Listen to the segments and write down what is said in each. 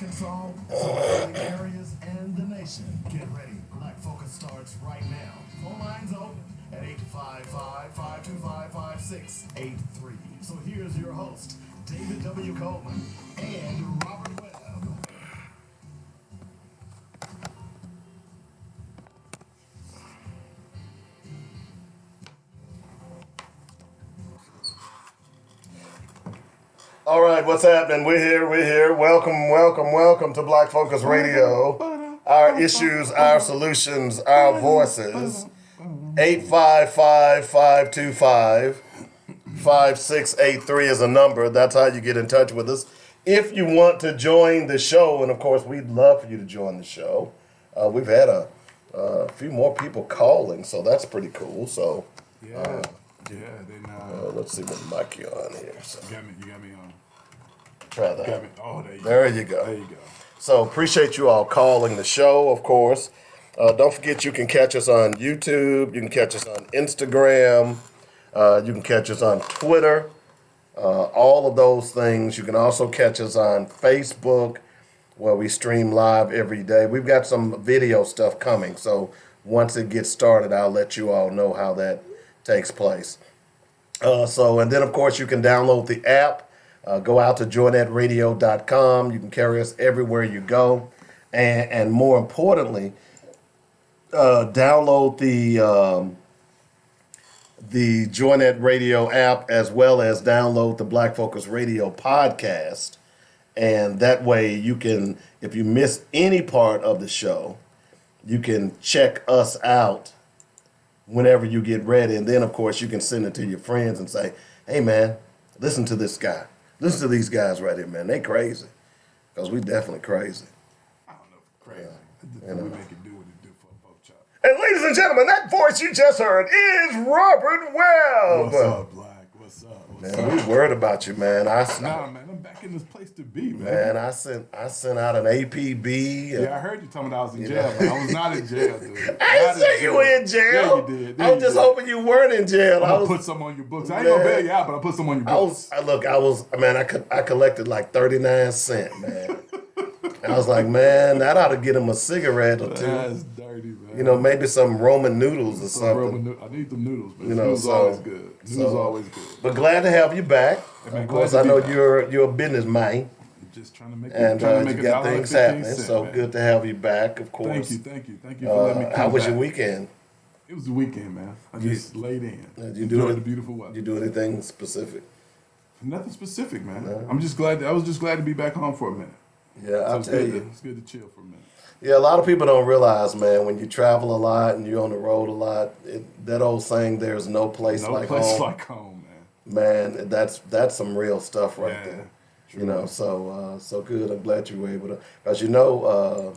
Arkansas, surrounding areas, and the nation. Get ready. Black Focus starts right now. Phone lines open at 855-525-5683. So here's your host, David W. Coleman and Robert Webb. All right, what's happening? We're here. Welcome to Black Focus Radio. Our issues, our solutions, our voices. 855-525-5683 is a number. That's how you get in touch with us. If you want to join the show, and of course, we'd love for you to join the show. We've had a few more people calling, so that's pretty cool. So, let's see what mic you're on here. So. You got me on. Try that. There you go. There you go. So appreciate you all calling the show, of course. Don't forget you can catch us on YouTube. You can catch us on Instagram. You can catch us on Twitter. All of those things. You can also catch us on Facebook, where we stream live every day. We've got some video stuff coming. So once it gets started, I'll let you all know how that takes place. And then, of course, you can download the app. Go out to joynetradio.com. You can carry us everywhere you go. And more importantly, download the Joynet Radio app, as well as download the Black Focus Radio podcast. And that way you can, if you miss any part of the show, you can check us out whenever you get ready. And then, of course, you can send it to your friends and say, hey, man, listen to this guy. Listen to these guys right here, man. They crazy. Because we definitely crazy. I don't know if crazy. We make it do what it do for a pork chop. And ladies and gentlemen, that voice you just heard is Robert Webb. What's up, Black? What's up? Man, we worried about you, man. Nah, man, I'm back in this place to be, man. Man, I sent out an APB. Yeah, I heard you talking about I was in jail, but I was not in jail, dude. I didn't say you were in jail. Yeah, you did. I was just hoping you weren't in jail. I put some on your books. I ain't gonna bail you out, but I put some on your books. I collected like 39 cents, man. I was like, man, that ought to get him a cigarette or two. That's dirty, man. You know, maybe some Roman noodles or something. I need them noodles, but noodles always good. Noodles always good. But glad to have you back. Hey, man, of course, I know you're a business man. Just trying to make and make you got things happening. So man. Good to have you back, of course. Thank you for letting me come How was back. your weekend? It was the weekend, man. I just laid in. Enjoyed the beautiful weather. Did you do anything specific? Nothing specific, man. No. I was just glad to be back home for a minute. Yeah, I'll tell you. It's good to chill for a minute. Yeah, a lot of people don't realize, man, when you travel a lot and you're on the road a lot, that old saying, there's no place like home. No place like home, man. Man, that's some real stuff right there. True. You know, so good. I'm glad you were able to, because you know,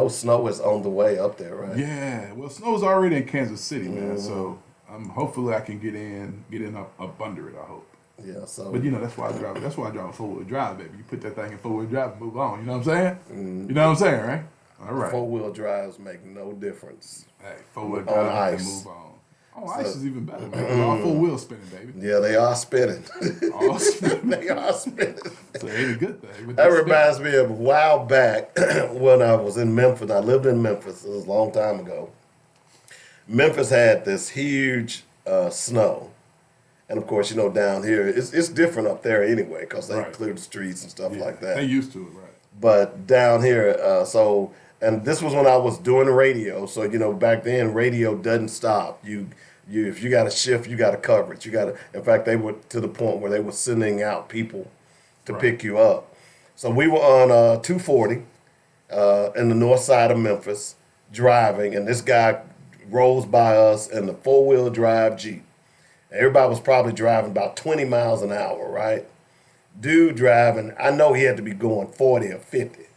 snow is on the way up there, right? Yeah, well, snow's already in Kansas City, man. Mm-hmm. So hopefully I can get in up under it. I hope. Yeah. So. But that's why I drive. That's why I drive a 4-wheel drive, baby. You put that thing in 4-wheel drive and move on. You know what I'm saying? Mm-hmm. You know what I'm saying, right? All right. 4-wheel drives make no difference. Hey, 4-wheel drive and move on. Oh, ice is even better, man. All 4 wheels spinning, baby. Yeah, they are spinning. All spinning. They are spinning. So it ain't a good thing. That reminds me of a while back when I was in Memphis. I lived in Memphis. It was a long time ago. Memphis had this huge snow. And, of course, down here, it's different up there anyway because they cleared the streets and stuff like that. They used to it, right. But down here, and this was when I was doing radio. So, back then, radio doesn't stop. If you got a shift, you got a coverage. In fact, they were to the point where they were sending out people to pick you up. So we were on 240 in the north side of Memphis driving, and this guy rolls by us in the 4-wheel drive Jeep. Everybody was probably driving about 20 miles an hour, right? Dude driving, I know he had to be going 40 or 50.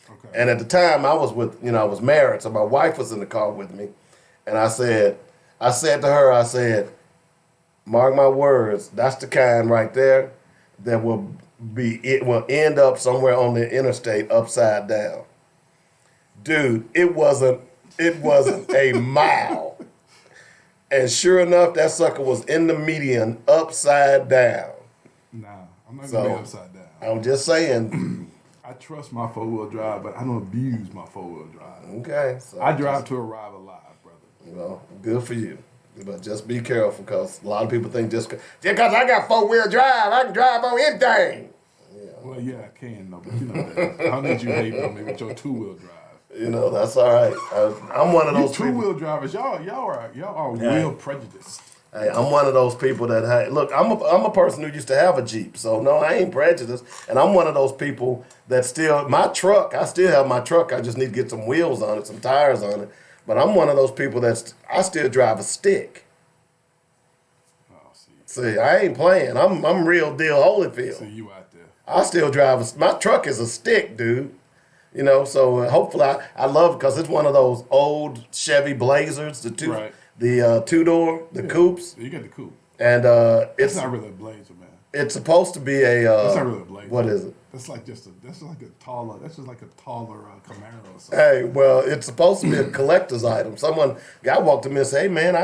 Okay. And at the time, I was I was married, so my wife was in the car with me. And I said to her, mark my words, that's the kind right there that will end up somewhere on the interstate upside down. Dude, it wasn't a mile. And sure enough, that sucker was in the median upside down. Nah, I'm not going to be upside down. I'm just saying, I trust my 4-wheel drive, but I don't abuse my 4-wheel drive. Okay. So I drive to arrive alive, brother. well, good for you. But just be careful because a lot of people think just because I got 4-wheel drive, I can drive on anything. Well, yeah, I can, though, but you know that. How did you hate on me with your 2-wheel drive? You know, that's all right. I'm one of You those people. 2-wheel drivers, y'all are Yeah. real prejudiced. Hey, I'm one of those people that look. I'm a person who used to have a Jeep, so no, I ain't prejudiced. And I'm one of those people that still my truck. I still have my truck. I just need to get some wheels on it, some tires on it. But I'm one of those people I still drive a stick. Oh, see. See, I ain't playing. I'm real deal Holyfield. See you out there. I still drive my truck is a stick, dude. You know, so hopefully I love it because it's one of those old Chevy Blazers, the two-door, the coupes. You got the coupe. And It's not really a Blazer, man. it's supposed to be a. It's not really a Blazer. What is it? That's just like a taller Camaro or something. Hey, well, it's supposed to be a collector's item. Guy walked to me and said, "Hey, man,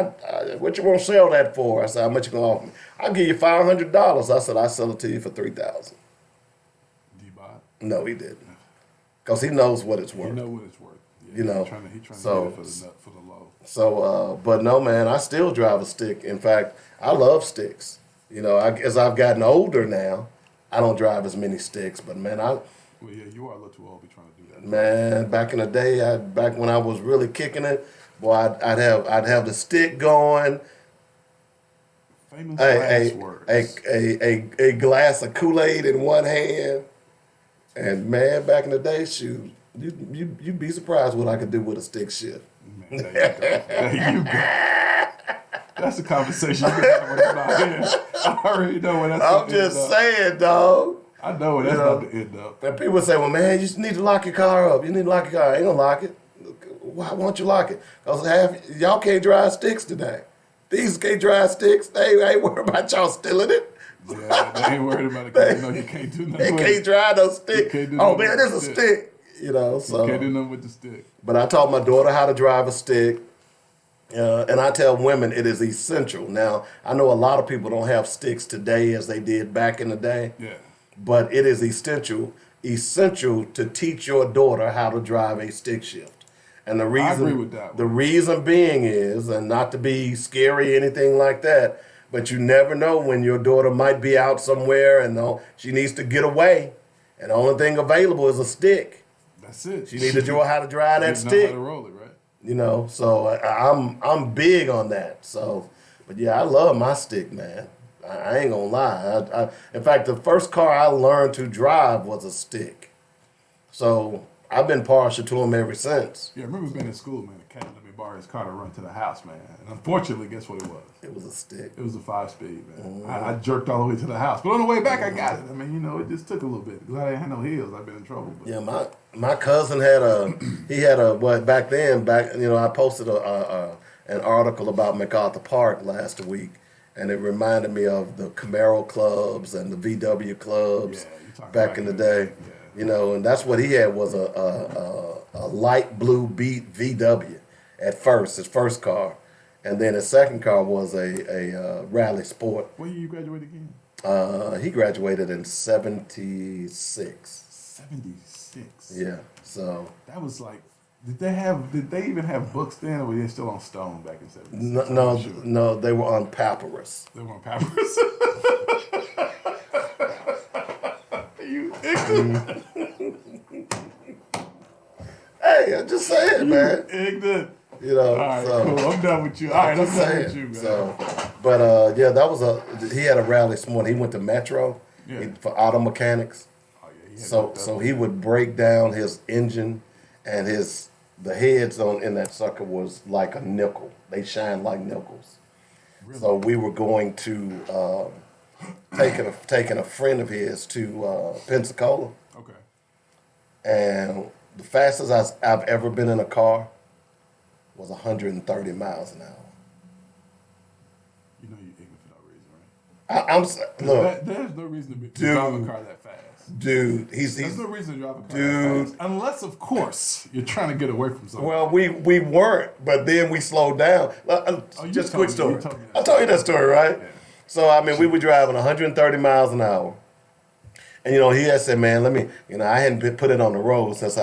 what you want to sell that for?" I said, "How much you gonna offer me?" "I'll give you $500." I said, "I sell it to you for $3,000." Did you buy it? No, he didn't, because he knows what it's worth. You know what it's worth. Yeah, You know, He's trying to get it for the low. So, but no, man, I still drive a stick. In fact, I love sticks. You know, as I've gotten older now, I don't drive as many sticks. But man, Well, yeah, you are a little too old to be trying to do that. man, back in the day, back when I was really kicking it, boy, I'd have the stick going. Famous last words. A glass of Kool-Aid in one hand, and man, back in the day, shoot, you'd be surprised what I could do with a stick shift. Man, there you go. That's a conversation you can have with about here. I already know where that's I'm going to end just up. saying, dog. I know where that's about to end up. And people say, well, man, you just need to lock your car up. You need to lock your car. I ain't gonna lock it. Why won't you lock it? Because y'all can't drive sticks today. These can't drive sticks. They ain't worried about y'all stealing it. Yeah, they ain't worried about it because they know you can't do nothing They with can't it. drive no stick. can't do Oh, nothing man, with this is the a stick. You know, so. You can't do nothing with the stick. But I taught my daughter how to drive a stick. And I tell women it is essential. Now, I know a lot of people don't have sticks today as they did back in the day. Yeah. But it is essential to teach your daughter how to drive a stick shift. And the reason, I agree with that one. The reason being is, and not to be scary, anything like that, but you never know when your daughter might be out somewhere and she needs to get away. And the only thing available is a stick. That's it. She needs to know how to drive that You know stick. how to roll it, right? You know, so I'm big on that. So, but yeah, I love my stick, man. I ain't gonna lie. In fact, the first car I learned to drive was a stick. So I've been partial to them ever since. Yeah, I remember being in school, man. The cat let me borrow his car to run to the house, man. And unfortunately, guess what it was? It was a stick. It was a 5-speed, man. I jerked all the way to the house. But on the way back, I got it. I mean, it just took a little bit. Glad I didn't have no heels. I've been in trouble. But. Yeah, my cousin had back then, I posted an article about MacArthur Park last week, and it reminded me of the Camaro clubs and the VW clubs back in the day. Yeah. You know, and that's what he had was a light blue beat VW at first, his first car. And then his second car was a Rally Sport. When you graduated again? He graduated in 76. 76. Yeah, so. That was like, did they even have books then, or were they still on stone back in 76? No, they were on papyrus. They were on papyrus. You ignorant. Hey, I'm just saying, man. Ignorant. You know, All right, so. cool. I'm done with you. All right, I'm Just done saying. with you, man. So, but yeah, that was he had a Rally Sport. He went to Metro for auto mechanics. Oh, yeah, he had So he would break down his engine, and the heads in that sucker was like a nickel. They shine like nickels. Really? So we were going to taking a friend of his to Pensacola, Okay. and the fastest I've ever been in a car was 130 miles an hour. You know you're ignorant for no reason, right? Look, There's no reason to drive a car that fast. dude, he's There's no reason to drive a car dude. that fast. Unless, of course, you're trying to get away from something. Well, we weren't, but then we slowed down. Just a quick story. I told you that story, right? Yeah. So, I mean, we were driving 130 miles an hour. And he had said, man, let me, I hadn't put it on the road since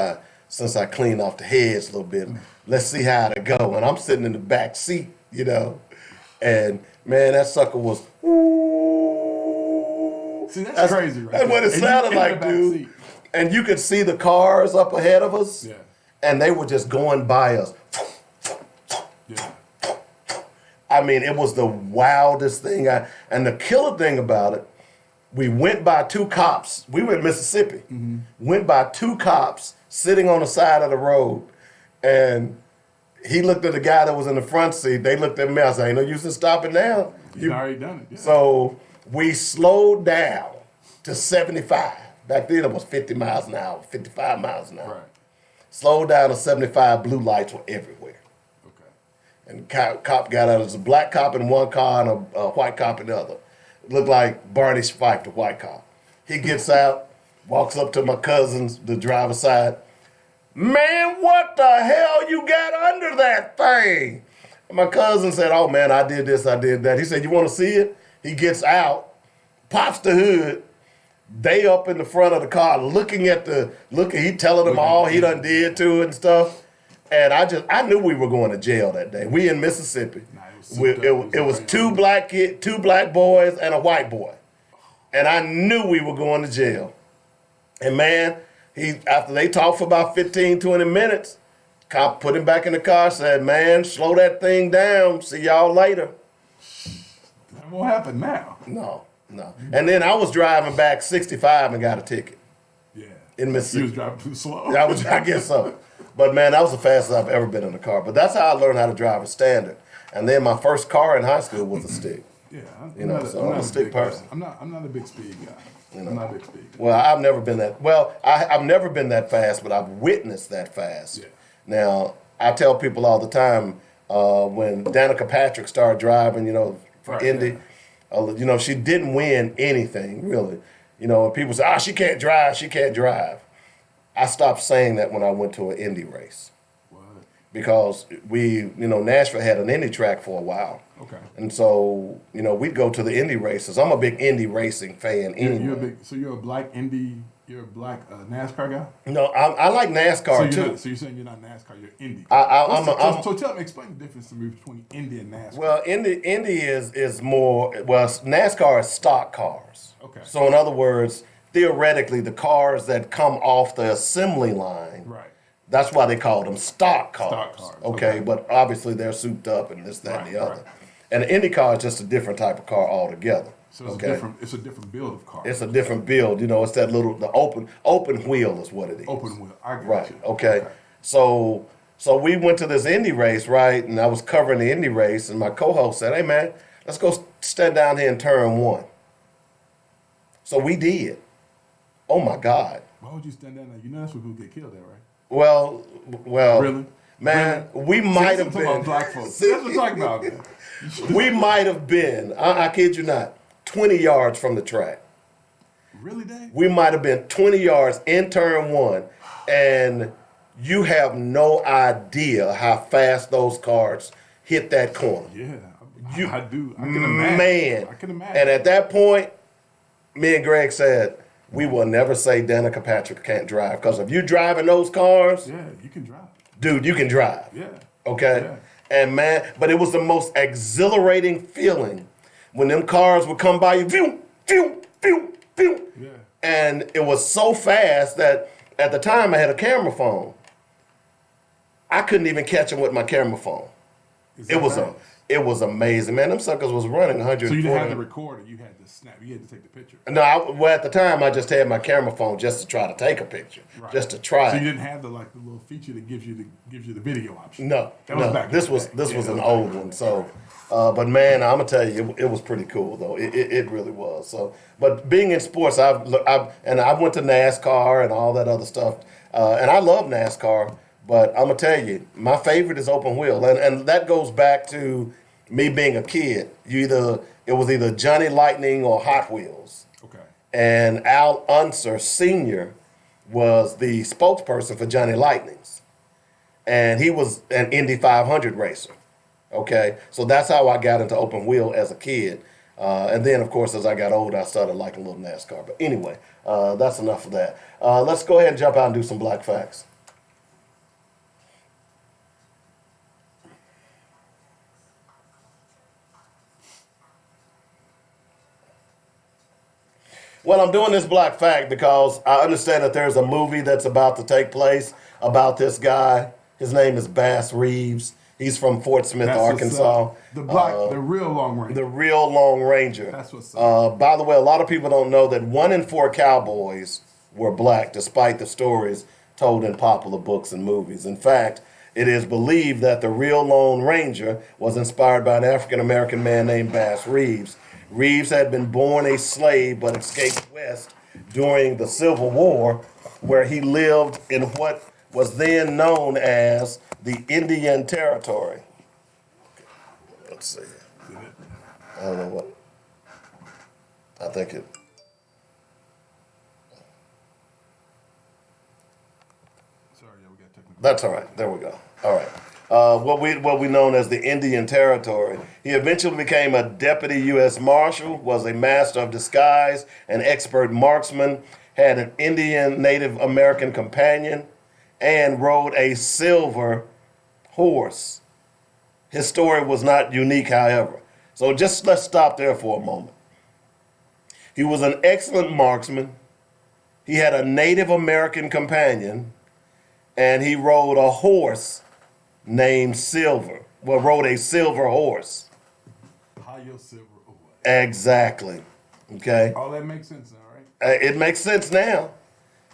I cleaned off the heads a little bit. Let's see how it go. And I'm sitting in the back seat, and man, that sucker was. Ooh. See, that's crazy, right? That's what it sounded like, dude. And you could see the cars up ahead of us, and they were just going by us. Yeah. I mean, it was the wildest thing. And the killer thing about it, we went by two cops. We were in Mississippi. Went by two cops sitting on the side of the road. And he looked at the guy that was in the front seat. They looked at me. I said, ain't no use in stopping now. You've already done it. Yeah. So we slowed down to 75. Back then it was 50 miles an hour, 55 miles an hour. Right. Slowed down to 75. Blue lights were everywhere. And cop got out. It was a black cop in one car and a white cop in the other. It looked like Barney Fife, the white cop. He gets out, walks up to my cousins, the driver's side. Man, what the hell you got under that thing? And my cousin said, oh, man, I did this, I did that. He said, you want to see it? He gets out, pops the hood. They up in the front of the car looking, he telling them all he done did to it and stuff. And I knew we were going to jail that day. We in Mississippi. It was two black boys and a white boy. And I knew we were going to jail. And man, after they talked for about 15, 20 minutes, cop put him back in the car, said, man, slow that thing down. See y'all later. That won't happen now. No. And then I was driving back 65 and got a ticket. Yeah. In Mississippi. You was driving too slow. I guess so. But man, that was the fastest I've ever been in a car. But that's how I learned how to drive a standard. And then my first car in high school was a stick. Yeah, I'm a stick person. I'm not a big speed guy. I'm not a big speed guy. Well, I've never been that. Well, I've never been that fast, but I've witnessed that fast. Yeah. Now I tell people all the time when Danica Patrick started driving, for Indy, she didn't win anything really. And people say, she can't drive. She can't drive. I stopped saying that when I went to an Indy race. What? Because Nashville had an Indy track for a while. Okay. And so, we'd go to the Indy races. I'm a big Indy racing fan anyway. You're a black NASCAR guy? No, I like NASCAR too. So you're saying you're not NASCAR, you're Indy. So tell me, explain the difference to me between Indy and NASCAR. Well, Indy is more, NASCAR is stock cars. Okay. So in other words, theoretically, the cars that come off the assembly line, right. That's why they call them stock cars. Stock cars. Okay, but obviously they're souped up and this, that, and the other. Right. And the Indy car is just a different type of car altogether. So it's a different build of car. It's a different build. It's that the open wheel is what it is. Open wheel. I got right. you. Okay. So we went to this Indy race, right? And I was covering the Indy race, and my co-host said, hey, man, let's go stand down here in turn one. So we did. Oh, my God. Why would you stand down there? That's where people get killed at, right? Well. Really? Man, we might have been. About black folks. That's what we're talking about, man. We might have been, I kid you not, 20 yards from the track. Really, Dave? We might have been 20 yards in turn one, and you have no idea how fast those cars hit that corner. Yeah, I do. I can imagine. Man. I can imagine. And at that point, me and Greg said, we will never say Danica Patrick can't drive, because if you driving those cars, yeah, you can drive. Dude, you can drive. Yeah. Okay? Yeah. And man, but it was the most exhilarating feeling when them cars would come by you, phew, phew, phew, phew. Yeah. And it was so fast that at the time I had a camera phone. I couldn't even catch them with my camera phone. It was amazing, man. Them suckers was running 140. So you didn't have to record it. You had to snap. You had to take the picture. No, at the time I just had my camera phone just to try to take a picture, just to try. So you didn't have the little feature that gives you the video option. No, that was back. This was an old one. So, but man, I'm gonna tell you, it was pretty cool though. It really was. So, but being in sports, I went to NASCAR and all that other stuff, and I love NASCAR. But I'm gonna tell you, my favorite is open wheel, and that goes back to me being a kid. It was either Johnny Lightning or Hot Wheels. Okay. And Al Unser Sr. was the spokesperson for Johnny Lightning's, and he was an Indy 500 racer. Okay, so that's how I got into open wheel as a kid. And then, of course, as I got older, I started liking a little NASCAR. But anyway, that's enough of that. Let's go ahead and jump out and do some black facts. Well, I'm doing this black fact because I understand that there's a movie that's about to take place about this guy. His name is Bass Reeves. He's from Fort Smith, That's Arkansas. the real Long Ranger. The real Long Ranger. That's what's up. By the way, a lot of people don't know that 1 in 4 cowboys were black, despite the stories told in popular books and movies. In fact, it is believed that the real Lone Ranger was inspired by an African-American man named Bass Reeves. Reeves had been born a slave but escaped west during the Civil War, where he lived in what was then known as the Indian Territory. Let's see. I don't know what. I think it. Sorry, yeah, we got technical. That's all right. There we go. All right. What we known as the Indian Territory. He eventually became a deputy U.S. Marshal, was a master of disguise, an expert marksman, had an Indian Native American companion, and rode a silver horse. His story was not unique, however. So just let's stop there for a moment. He was an excellent marksman. He had a Native American companion, and he rode a horse named Silver. Well, rode a silver horse. How your silver away. Exactly. Okay. All that makes sense now, right? It makes sense now.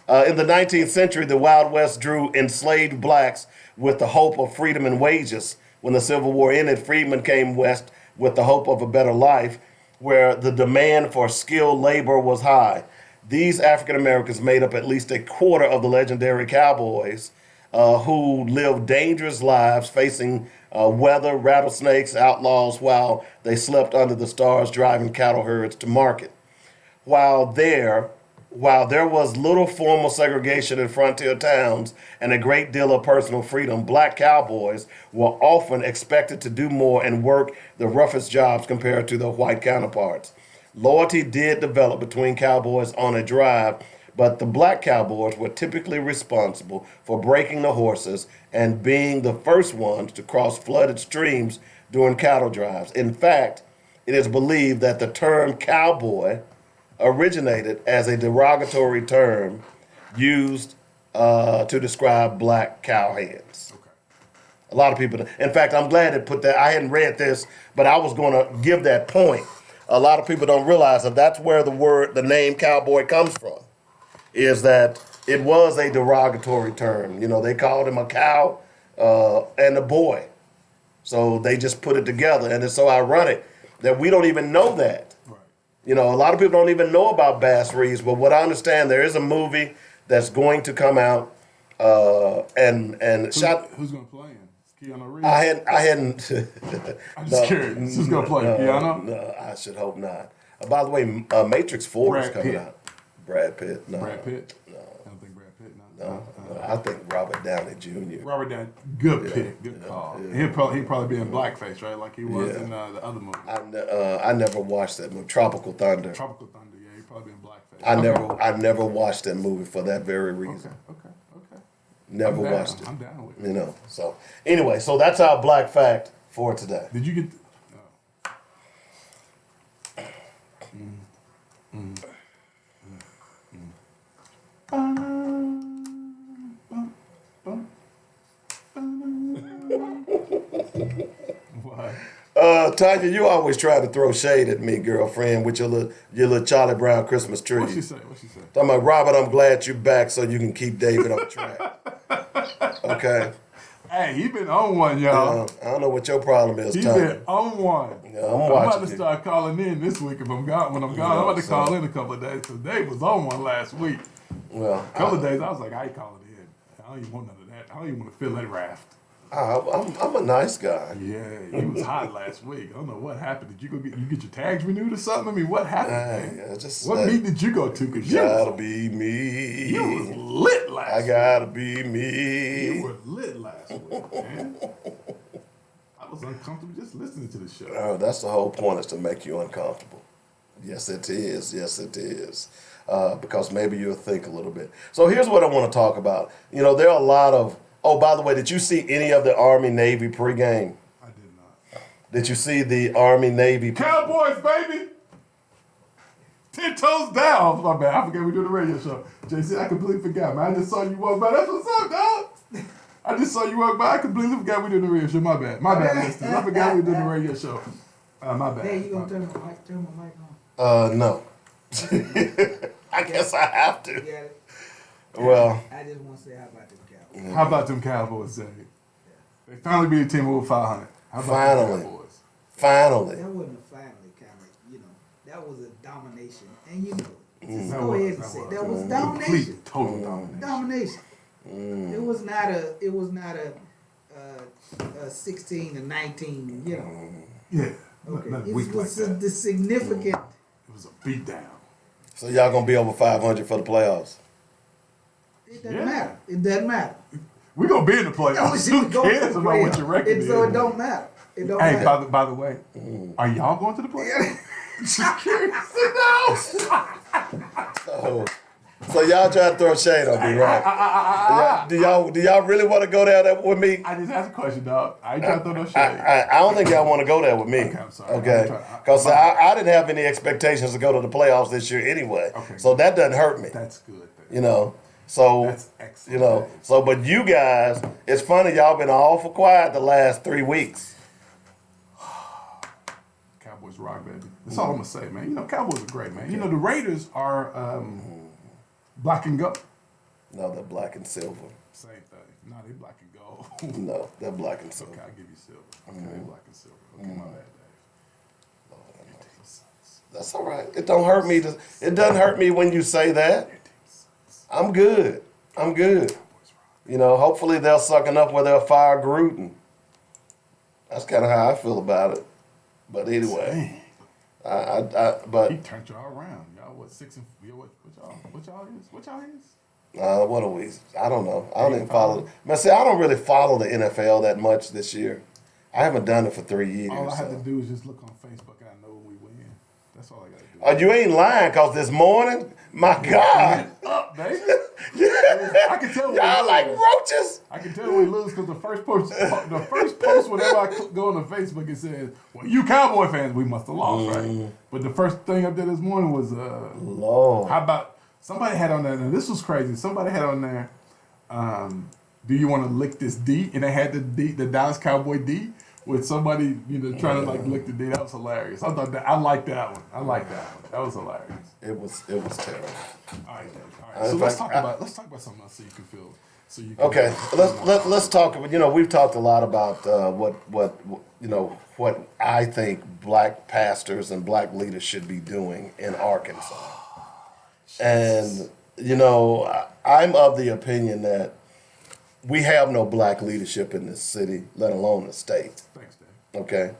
In the 19th century, the Wild West drew enslaved blacks with the hope of freedom and wages. When the Civil War ended, freedmen came west with the hope of a better life, where the demand for skilled labor was high. These African Americans made up at least a quarter of the legendary cowboys who lived dangerous lives facing weather, rattlesnakes, outlaws, while they slept under the stars driving cattle herds to market. While there was little formal segregation in frontier towns and a great deal of personal freedom, black cowboys were often expected to do more and work the roughest jobs compared to their white counterparts. Loyalty did develop between cowboys on a drive, but the black cowboys were typically responsible for breaking the horses and being the first ones to cross flooded streams during cattle drives. In fact, it is believed that the term cowboy originated as a derogatory term used to describe black cowhands. Okay. A lot of people, in fact, I'm glad it put that. I hadn't read this, but I was going to give that point. A lot of people don't realize that that's where the name cowboy comes from, is that it was a derogatory term. You know, they called him a cow and a boy. So they just put it together. And it's so ironic that we don't even know that. Right. You know, a lot of people don't even know about Bass Reeves, but what I understand, there is a movie that's going to come out and Who's going to play him? Keanu Reeves? I hadn't. I'm just curious. Who's going to play Keanu? No, I should hope not. By the way, Matrix 4 is coming out. Brad Pitt? No. Brad Pitt? No. I don't think Brad Pitt. No. I think Robert Downey Jr. Robert Downey, good pick, good call. Yeah. He'll probably be in blackface, right? Like he was in the other movie. I never watched that movie, Tropical Thunder. Tropical Thunder, yeah, he'll probably be in blackface. I never watched that movie for that very reason. Okay. Never watched it. I'm down with it. You know. So anyway, so that's our black fact for today. Did you get? What? Tanya, you always try to throw shade at me, girlfriend, with your little Charlie Brown Christmas tree. What'd she say? Talking about, Robert, I'm glad you're back so you can keep David on track. Okay. Hey, he been on one, y'all. I don't know what your problem is, He Tanya. been on one. Yeah, I'm watching about to start calling in this week if I'm gone. When I'm gone, I'm about to call in a couple of days because Dave was on one last week. Well, A couple of days, I was like, I ain't calling in. I don't even want none of that. I don't even want to feel that raft. I'm a nice guy. Yeah, he was hot last week. I don't know what happened. Did you get your tags renewed or something? I mean, what happened? Man? What meeting did you go to? Cause gotta be me. You was lit last week. I gotta be me. You were lit last week, man. was uncomfortable just listening to the show. Oh, that's the whole point, is to make you uncomfortable. Yes, it is. Yes, it is. Because maybe you'll think a little bit. So here's what I want to talk about. You know, there are a lot of. Oh, by the way, did you see any of the Army Navy pregame? I did not. Did you see the Army Navy? Cowboys, baby. 10 toes down. My bad. I forgot we do the radio show. JC, I completely forgot, man. I just saw you walk by. That's what's up, dog. I just saw you walk by. I completely forgot we do the radio show. My bad. My bad, listeners. I forgot we do the radio show. My bad. Hey, you gonna turn my mic on? No. I guess I have to. Yeah. Well, I just want to say, how about them Cowboys? How about them Cowboys, Zay? They finally beat a team over 500. How about Finally. them Cowboys? finally. That wasn't a family kind of, that was a domination. And you know it. Just That go was- ahead and that say was. that was Complete, domination. total domination. Domination. It was not a 16 to 19, Yeah. Okay. Nothing It weak was like that. the significant. It was a beatdown. So y'all gonna be over 500 for the playoffs? It doesn't Yeah. matter. It doesn't matter. We're going to be in the playoffs. Who cares about what your record is? So it don't matter. It don't Hey, matter. by the way, are y'all going to the playoffs? Just curious to know. So y'all try to throw shade on me, right? Do y'all really want to go there with me? I just asked a question, dog. I ain't trying to throw no shade. I don't think y'all want to go there with me. Okay, I'm sorry. Okay, because I didn't have any expectations to go to the playoffs this year anyway. Okay. So that doesn't hurt me. That's good. You know. So That's excellent. but you guys, it's funny, y'all been awful quiet the last 3 weeks. Cowboys rock, baby. That's all I'm going to say, man. Cowboys are great, man. The Raiders are black and gold. No, they're black and silver. Same thing. No, they black and gold. No, they're black and silver. Okay, I'll give you silver. Okay, black and silver. Okay, my bad, Dave. That's all right. It don't hurt me. It doesn't hurt me when you say that. I'm good. Hopefully they'll suck enough where they'll fire Gruden. That's kind of how I feel about it. But anyway, but He turned y'all around. Y'all what 6 and what y'all is? What y'all is? what are we? I don't know. I don't even follow. Man, see, I don't really follow the NFL that much this year. I haven't done it for 3 years. All I have so. to do is just look on Facebook and I know when we win. That's all I got to do. Oh, you ain't lying, cause this morning, my God, Up, baby. yeah. I can tell when Y'all we like lose. roaches. I can tell we lose because the first post whenever I go on the Facebook, it says, "Well, you Cowboy fans, we must have lost, right?" But the first thing up there this morning was, Lord. how about somebody had on there? And this was crazy. Somebody had on there, "Do you want to lick this D?" And they had the Dallas Cowboy D with somebody trying to lick the D. That was hilarious. I thought I liked that one. That was hilarious. It was terrible. All right. So let's talk about something else so you can feel. So you can Okay, let's talk. We've talked a lot about what I think black pastors and black leaders should be doing in Arkansas, and I'm of the opinion that we have no black leadership in this city, let alone the state. Thanks, Dave. Okay,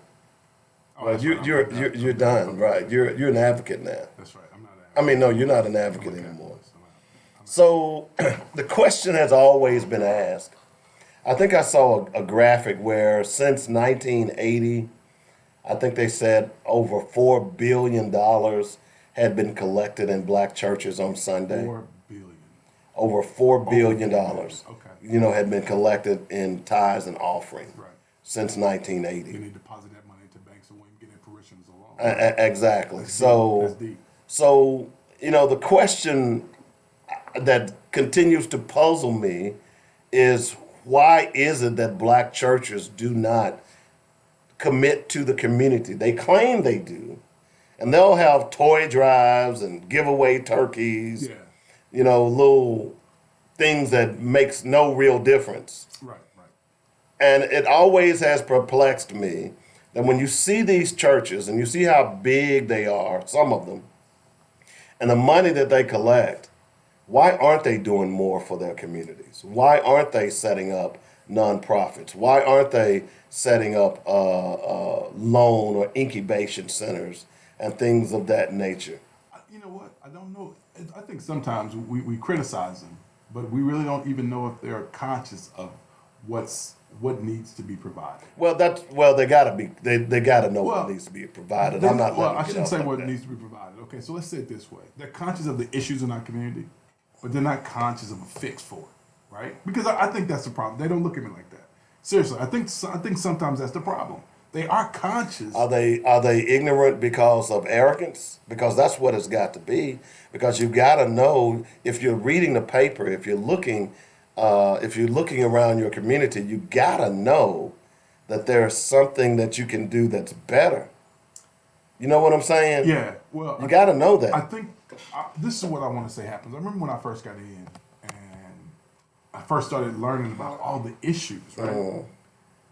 Oh, well that's you're right. you're done, right? You're an advocate now. That's right. I'm not. I mean, no, you're not an advocate anymore. So the question has always been asked. I think I saw a graphic where since 1980, I think they said over $4 billion had been collected in black churches on Sunday. 4 billion. Over $4 billion, Okay. had been collected in tithes and offering Right. since Then 1980. they deposit that money into banks and wouldn't get in parishioners alone. Exactly. That's So, deep. so the question that continues to puzzle me is, why is it that black churches do not commit to the community? They claim they do, and they'll have toy drives and give away turkeys, Yeah. Little things that makes no real difference. Right. And it always has perplexed me that when you see these churches and you see how big they are, some of them, and the money that they collect, why aren't they doing more for their communities? Why aren't they setting up nonprofits? Why aren't they setting up loan or incubation centers and things of that nature? You know what? I don't know. I think sometimes we criticize them, but we really don't even know if they're conscious of what's what needs to be provided. Well, they gotta be. They gotta know what needs to be provided. I'm not. I shouldn't say what needs to be provided. Okay, so let's say it this way: they're conscious of the issues in our community, but they're not conscious of a fix for it, right? Because I think that's the problem. They don't look at me like that. Seriously, I think sometimes that's the problem. They are conscious. Are they ignorant because of arrogance? Because that's what it's got to be. Because you got to know, if you're reading the paper, if you're looking around your community, you got to know that there's something that you can do that's better. You know what I'm saying? Yeah. Well, you got to know that. I think this is what I want to say happens. I remember when I first got in and I first started learning about all the issues, right?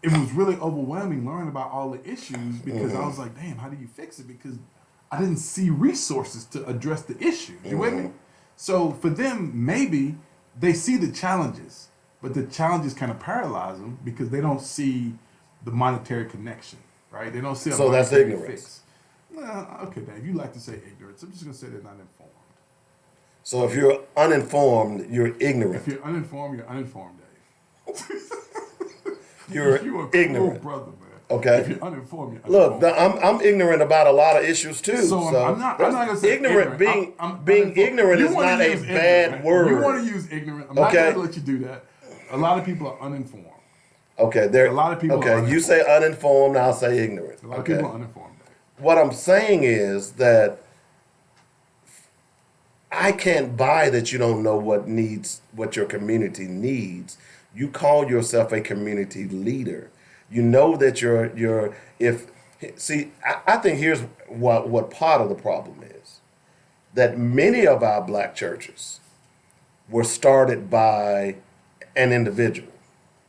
It was really overwhelming learning about all the issues because I was like, damn, how do you fix it? Because I didn't see resources to address the issues. You with me? So for them, maybe they see the challenges, but the challenges kind of paralyze them because they don't see the monetary connection, right? They don't see a so that's monetary ignorance. fix. Well, okay, Dave, you like to say ignorance. I'm just going to say they're not informed. So if you're uninformed, you're ignorant. If you're uninformed, Dave. You're a ignorant. Cool brother, man. Okay. If you're uninformed, you're Look, uninformed. I'm ignorant about a lot of issues too. So I'm not gonna say ignorant. ignorant. Being ignorant You is wanna not a use bad ignorant. word. You want to use ignorant. I'm not Okay. going to let you do that. A lot of people are uninformed. Okay, there. A lot of people are Okay, you say uninformed, I'll say ignorant. A lot of Okay. people are uninformed. What I'm saying is that I can't buy that you don't know what your community needs. You call yourself a community leader. You know that I think here's what part of the problem is. That many of our black churches were started by an individual.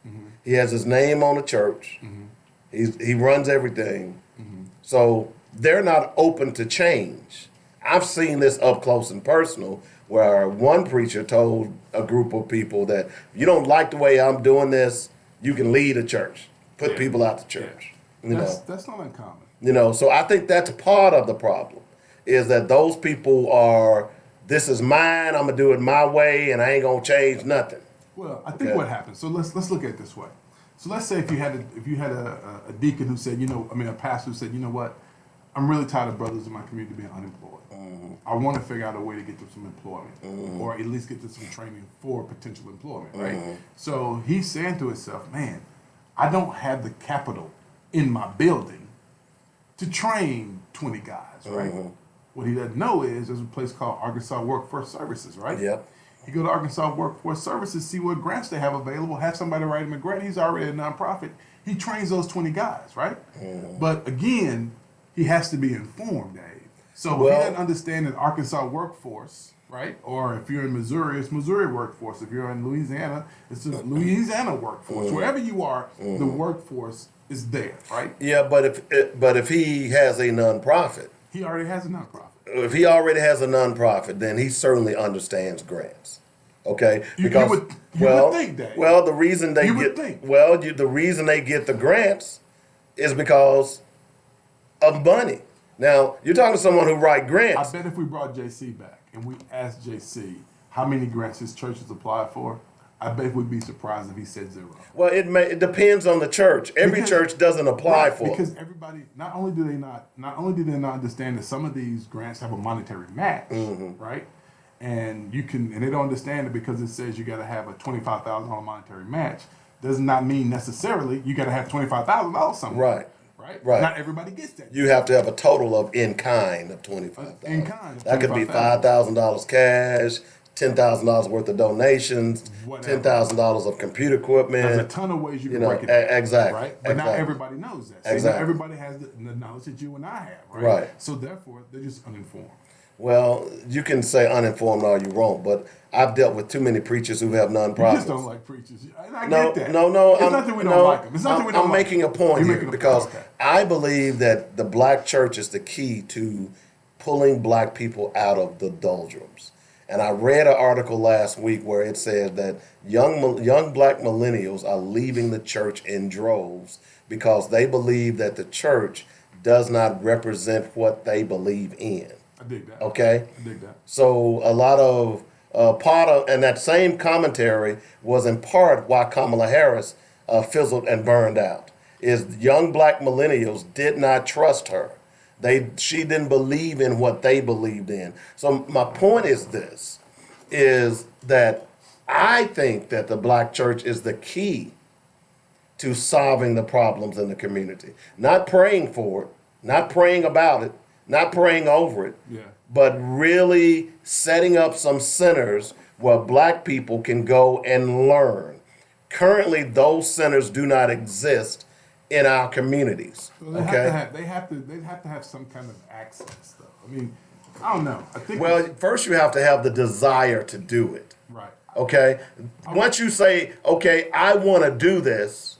Mm-hmm. He has his name on the church. Mm-hmm. He runs everything. Mm-hmm. So they're not open to change. I've seen this up close and personal where one preacher told a group of people that you don't like the way I'm doing this, you can leave the church. Put people out the church. Yeah. That's not uncommon. So I think that's part of the problem, is that those people are, this is mine, I'm gonna do it my way, and I ain't gonna change nothing. Well, I think what happens. So let's look at it this way. So let's say if you had a deacon who said, a pastor who said, you know what, I'm really tired of brothers in my community being unemployed. Mm-hmm. I want to figure out a way to get them some employment, mm-hmm. or at least get them some training for potential employment, right? Mm-hmm. So he's saying to himself, man, I don't have the capital in my building to train 20 guys, right? Mm-hmm. What he doesn't know is there's a place called Arkansas Workforce Services, right? Yep. You go to Arkansas Workforce Services, see what grants they have available, have somebody write him a grant. He's already a nonprofit. He trains those 20 guys, right? Mm-hmm. But again, he has to be informed, Dave. So if he doesn't understand that Arkansas Workforce, right? Or if you're in Missouri, it's Missouri Workforce. If you're in Louisiana, it's the Louisiana Workforce. Mm-hmm. Wherever you are, the workforce is there, right? Yeah, but if he has a nonprofit, he already has a nonprofit. If he already has a nonprofit, then he certainly understands grants. Okay, because you would think that. Well, the reason they the reason they get the grants is because of money. Now you're talking to someone who write grants. I bet if we brought JC back and we asked JC how many grants his church has applied for, I bet we'd be surprised if he said 0. Well, it depends on the church. Every church doesn't apply for it. Because everybody not only do they not understand that some of these grants have a monetary match, mm-hmm. right? And they don't understand it because it says you got to have a $25,000 monetary match. Does not mean necessarily you got to have $25,000 somewhere. Right. Not everybody gets that. You have to have a total of in kind of $25,000. In kind. That could be $5,000 cash, $10,000 worth of donations, $10,000 of computer equipment. There's a ton of ways you can break it down. Exactly. Right? But not everybody knows that. So not everybody has the knowledge that you and I have. Right. So therefore, they're just uninformed. Well, you can say uninformed all you want, but I've dealt with too many preachers who have nonprofits. You just don't like preachers. I get that. No. It's not that we don't like them. It's not that we don't like them. I'm making a point here because I believe that the black church is the key to pulling black people out of the doldrums. And I read an article last week where it said that young black millennials are leaving the church in droves because they believe that the church does not represent what they believe in. I dig that. Okay? I dig that. So a lot of and that same commentary was in part why Kamala Harris fizzled and burned out. Is young black millennials did not trust her. She didn't believe in what they believed in. So my point is this, is that I think that the black church is the key to solving the problems in the community. Not praying for it, not praying about it, not praying over it, but really setting up some centers where black people can go and learn. Currently, those centers do not exist in our communities. Well, they have to have some kind of access, though. I mean, I don't know. I think first you have to have the desire to do it. Right. Okay. Once you say, okay, I want to do this,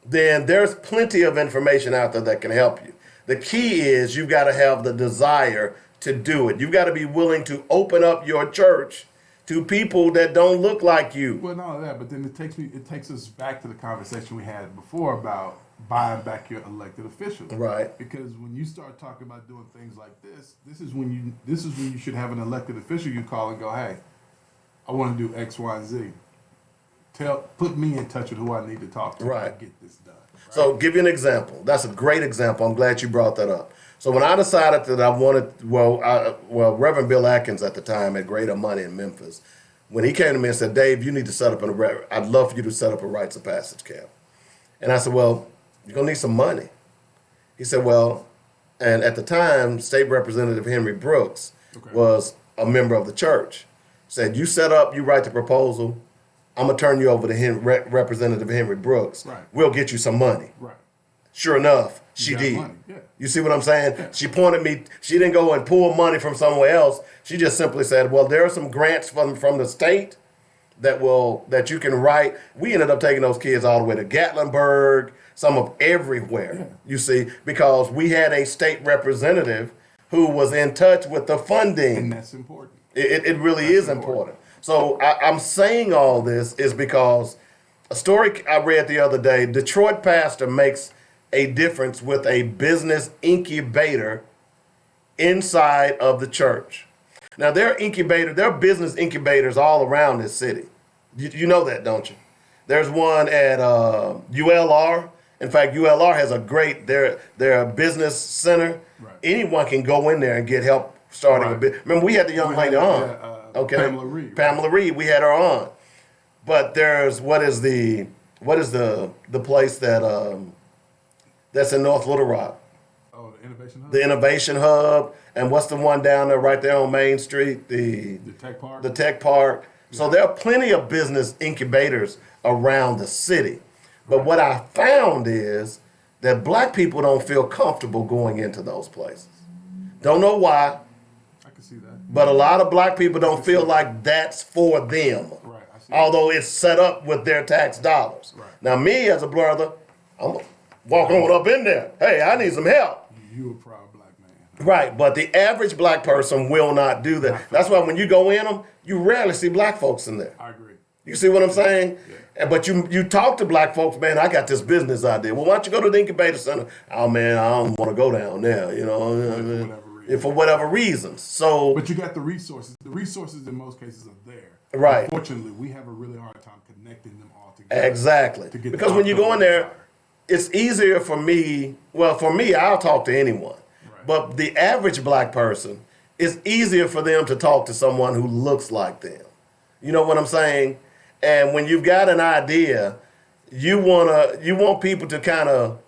then there's plenty of information out there that can help you. The key is you've got to have the desire to do it. You've got to be willing to open up your church to people that don't look like you. Well, not only that, but then it takes us back to the conversation we had before about buying back your elected officials. Right. Because when you start talking about doing things like this is when you should have an elected official you call and go, hey, I want to do X, Y, and Z. Put me in touch with who I need to talk to to get this done. Right? So give you an example. That's a great example. I'm glad you brought that up. So when I decided that I wanted, Reverend Bill Atkins at the time had Greater Money in Memphis, when he came to me and said, Dave, you need to set up I'd love for you to set up a rites of passage camp. And I said, well, you're going to need some money. He said, well, and at the time, State Representative Henry Brooks was a member of the church. Said, you write the proposal, I'm going to turn you over to Representative Henry Brooks. Right. We'll get you some money. Right. Sure enough, she did. Money. Yeah. You see what I'm saying? Yeah. She pointed me, she didn't go and pull money from somewhere else. She just simply said, well, there are some grants from the state that you can write. We ended up taking those kids all the way to Gatlinburg, some of everywhere, you see, because we had a state representative who was in touch with the funding. And that's important. It really is important. So I'm saying all this is because a story I read the other day, Detroit pastor makes a difference with a business incubator inside of the church. Now, there are business incubators all around this city. You know that, don't you? There's one at ULR. In fact, ULR has they're a business center. Right. Anyone can go in there and get help starting a business. Remember, we had the young lady on. Pamela Reed. Pamela Reed, we had her on. But there's what is the place that's in North Little Rock? Oh, the Innovation Hub. The Innovation Hub, and what's the one down there right there on Main Street? The Tech Park. The Tech Park. Yeah. So there are plenty of business incubators around the city. But what I found is that black people don't feel comfortable going into those places. Don't know why. I can see that. But a lot of black people don't feel like that's for them. Right. I see although it's set up with their tax dollars. Right. Now, me as a brother, I'm going to walk on up in there. Hey, I need some help. You a proud black man. Right, but the average black person will not do that. That's why when you go in them, you rarely see black folks in there. I agree. You see what I'm saying? Yeah. But you talk to black folks, man, I got this business idea. Well, why don't you go to the incubator center? Oh, man, I don't want to go down there, for whatever reasons. So, but you got the resources. The resources in most cases are there. Right. Unfortunately, we have a really hard time connecting them all together. Exactly. Because when you go in there, it's easier for me. Well, for me, I'll talk to anyone. Right. But the average black person, it's easier for them to talk to someone who looks like them. You know what I'm saying? And when you've got an idea, you want people to kind of,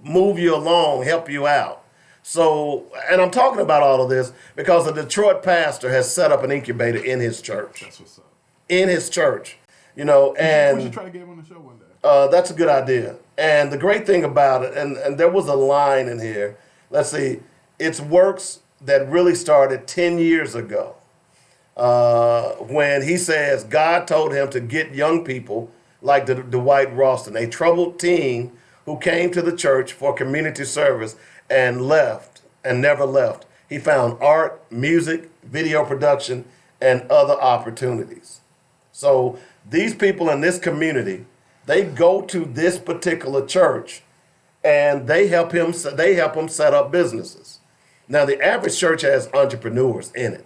move you along, help you out. So, and I'm talking about all of this because a Detroit pastor has set up an incubator in his church. That's what's up. In his church, and we should try to get him on the show one day. That's a good idea. And the great thing about it, and there was a line in here. Let's see, it's works that really started 10 years ago. When he says God told him to get young people like Dwight Ralston, a troubled teen who came to the church for community service and left and never left. He found art, music, video production, and other opportunities. So these people in this community, they go to this particular church and they help him set up businesses. Now, the average church has entrepreneurs in it.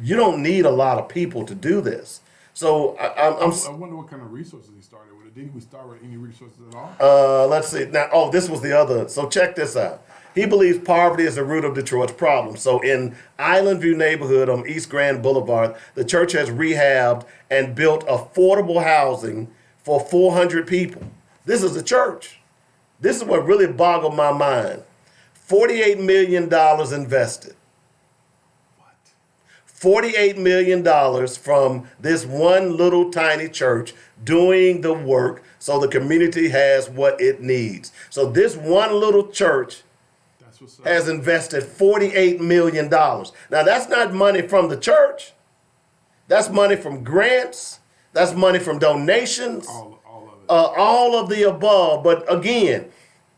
You don't need a lot of people to do this. So I wonder what kind of resources he started with. Did he start with any resources at all? let's see. Now, this was the other. So check this out. He believes poverty is the root of Detroit's problem. So in Island View neighborhood on East Grand Boulevard, the church has rehabbed and built affordable housing for 400 people. This is a church. This is what really boggled my mind. $48 million invested. What? $48 million from this one little tiny church doing the work so the community has what it needs. So this one little church has invested $48 million. Now, that's not money from the church. That's money from grants. That's money from donations. All of it. All of the above. But again,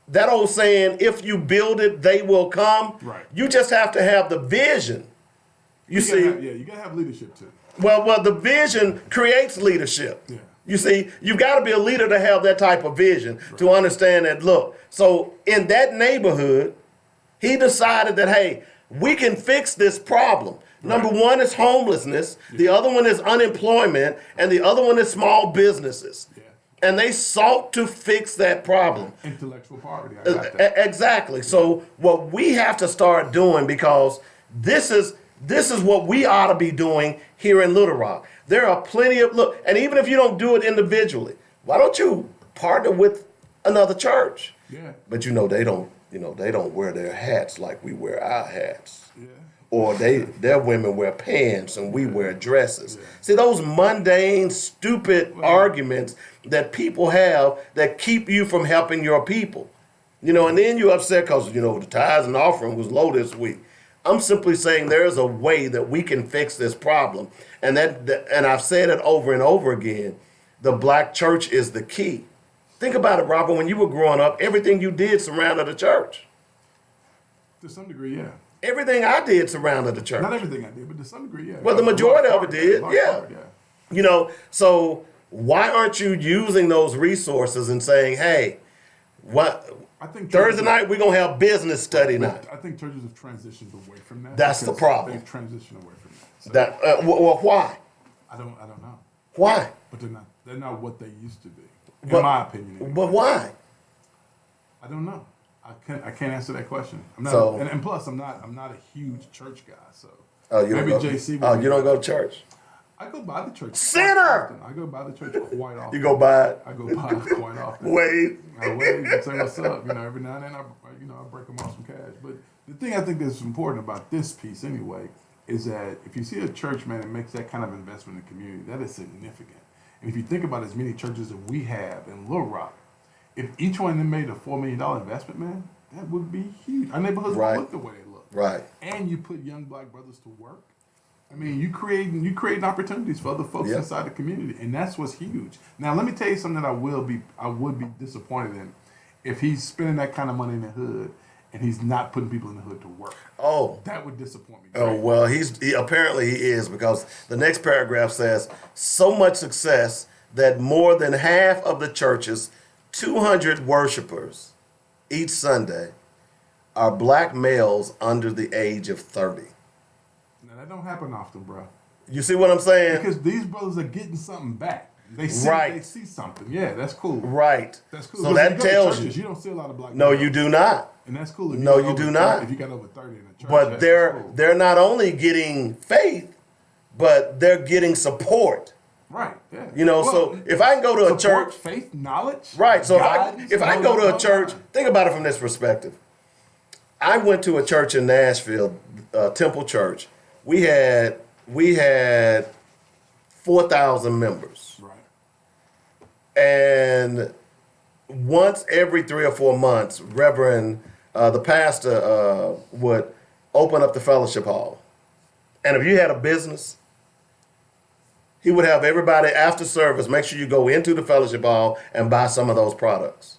that old saying, if you build it, they will come. Right. You just have to have the vision. You see? You got to have leadership too. Well, the vision creates leadership. Yeah. You see, you got to be a leader to have that type of vision, to understand that, look, so in that neighborhood, he decided that, hey, we can fix this problem. Number one is homelessness, the other one is unemployment, and the other one is small businesses. Yeah. And they sought to fix that problem. Intellectual poverty, I got that. Exactly. So what we have to start doing, because this is what we ought to be doing here in Little Rock. There are plenty of, look, and even if you don't do it individually, why don't you partner with another church? Yeah. But they don't wear their hats like we wear our hats. Yeah. Or their women wear pants and we wear dresses. Yeah. See, those mundane, stupid arguments that people have that keep you from helping your people. And then you're upset because, the tithes and offering was low this week. I'm simply saying there's a way that we can fix this problem. And and I've said it over and over again, the black church is the key. Think about it, Robert. When you were growing up, everything you did surrounded the church. To some degree, yeah. Everything I did surrounded the church. Not everything I did, but to some degree, yeah. Well, the majority of it did, yeah. Yeah. So why aren't you using those resources and saying, hey, I think Thursday night we're going to have business study night? I think churches have transitioned away from that. That's the problem. They've transitioned away from that. So well, why? I don't know. Why? But they're not what they used to be, in my opinion. Anyway. But why? I don't know. I can't answer that question. I'm not, so, and plus I'm not a huge church guy. So maybe JC. Oh, you don't go to church? I go by the church. Sinner. I go by the church quite often. You go by it? I go by it quite often. Wave. I wave and say what's up. Every now and then I break them off some cash. But the thing I think that's important about this piece anyway is that if you see a church, man, that makes that kind of investment in the community, that is significant. And if you think about as many churches that we have in Little Rock, if each one of them made a $4 million investment, man, that would be huge. Our neighborhoods would look the way they look. Right. And you put young black brothers to work. I mean, you creating opportunities for other folks inside the community, and that's what's huge. Now, let me tell you something that I would be disappointed in if he's spending that kind of money in the hood and he's not putting people in the hood to work. Oh, that would disappoint me. Oh, well, apparently he is, because the next paragraph says so much success that more than half of the church's 200 worshipers each Sunday are black males under the age of 30. Now, that don't happen often, bro. You see what I'm saying? Because these brothers are getting something back. They see something. Yeah, that's cool. Right. That's cool. So that tells you. You don't see a lot of black No, males. you do not. And that's cool. No, you do not. If you got over 30 in a church. But they're not only getting faith, but they're getting support. Right. Yeah. So if I can go to a church, faith, knowledge. Right. So if I can go to a church, think about it from this perspective. I went to a church in Nashville, Temple Church. We had 4,000 members. Right. And once every 3 or 4 months, the pastor would open up the fellowship hall. And if you had a business, he would have everybody after service, make sure you go into the fellowship hall and buy some of those products.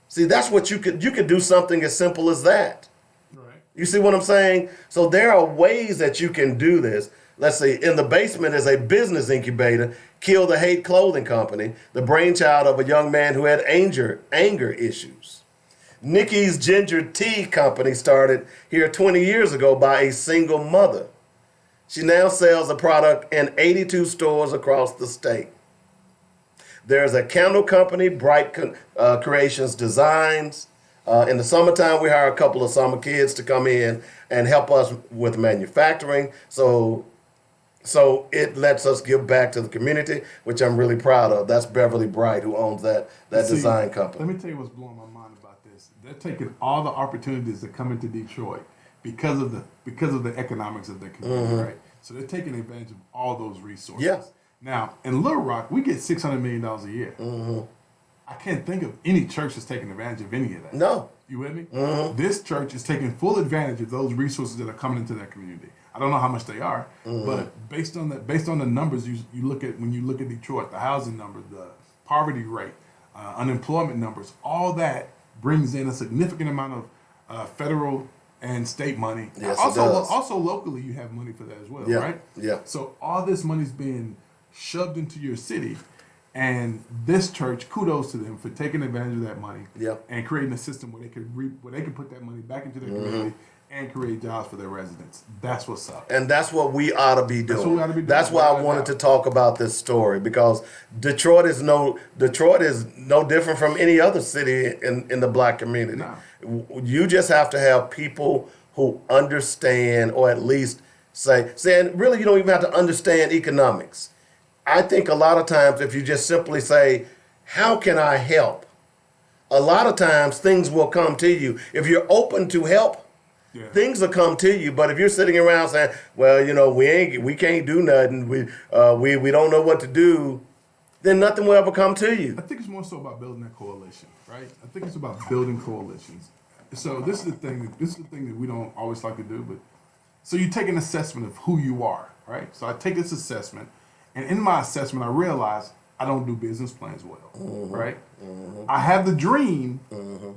See, that's what you could do something as simple as that. Right. You see what I'm saying? So there are ways that you can do this. Let's see, in the basement is a business incubator, Kill the Hate Clothing Company, the brainchild of a young man who had anger issues. Nikki's Ginger Tea Company started here 20 years ago by a single mother. She now sells a product in 82 stores across the state. There's a candle company, Bright Creations Designs. In the summertime, we hire a couple of summer kids to come in and help us with manufacturing. So it lets us give back to the community, which I'm really proud of. That's Beverly Bright, who owns that design company. Let me tell you what's blowing my mind about this. They're taking all the opportunities that come into Detroit because of the economics of their community, right? So they're taking advantage of all those resources. Yeah. Now, in Little Rock, we get $600 million a year. I can't think of any church that's taking advantage of any of that. No. You with me? This church is taking full advantage of those resources that are coming into their community. I don't know how much they are, but based on the numbers you look at when you look at Detroit, the housing numbers, the poverty rate, unemployment numbers, all that brings in a significant amount of federal and state money. Yes, also, it does. also locally, you have money for that as well, Yeah, right? yeah. So all this money's being shoved into your city, and this church, kudos to them for taking advantage of that money Yep. and creating a system where they could put that money back into their community and create jobs for their residents. That's what's up. And that's what we ought to be doing. That's what we ought to be doing. That's why I Right wanted now. to talk about this story, because Detroit is no different from any other city in the black community. No. You just have to have people who understand, or at least saying really you don't even have to understand economics. I think a lot of times if you just simply say, how can I help? A lot of times things will come to you. If you're open to help, Yeah. things will come to you. But if you're sitting around saying, well, we can't do nothing, we don't know what to do, then nothing will ever come to you. I think it's more so about building that coalition, right? I think it's about building coalitions. So this is the thing that we don't always like to do, but so you take an assessment of who you are, right? So I take this assessment, and in my assessment, I realize I don't do business plans well, right? I have the dream,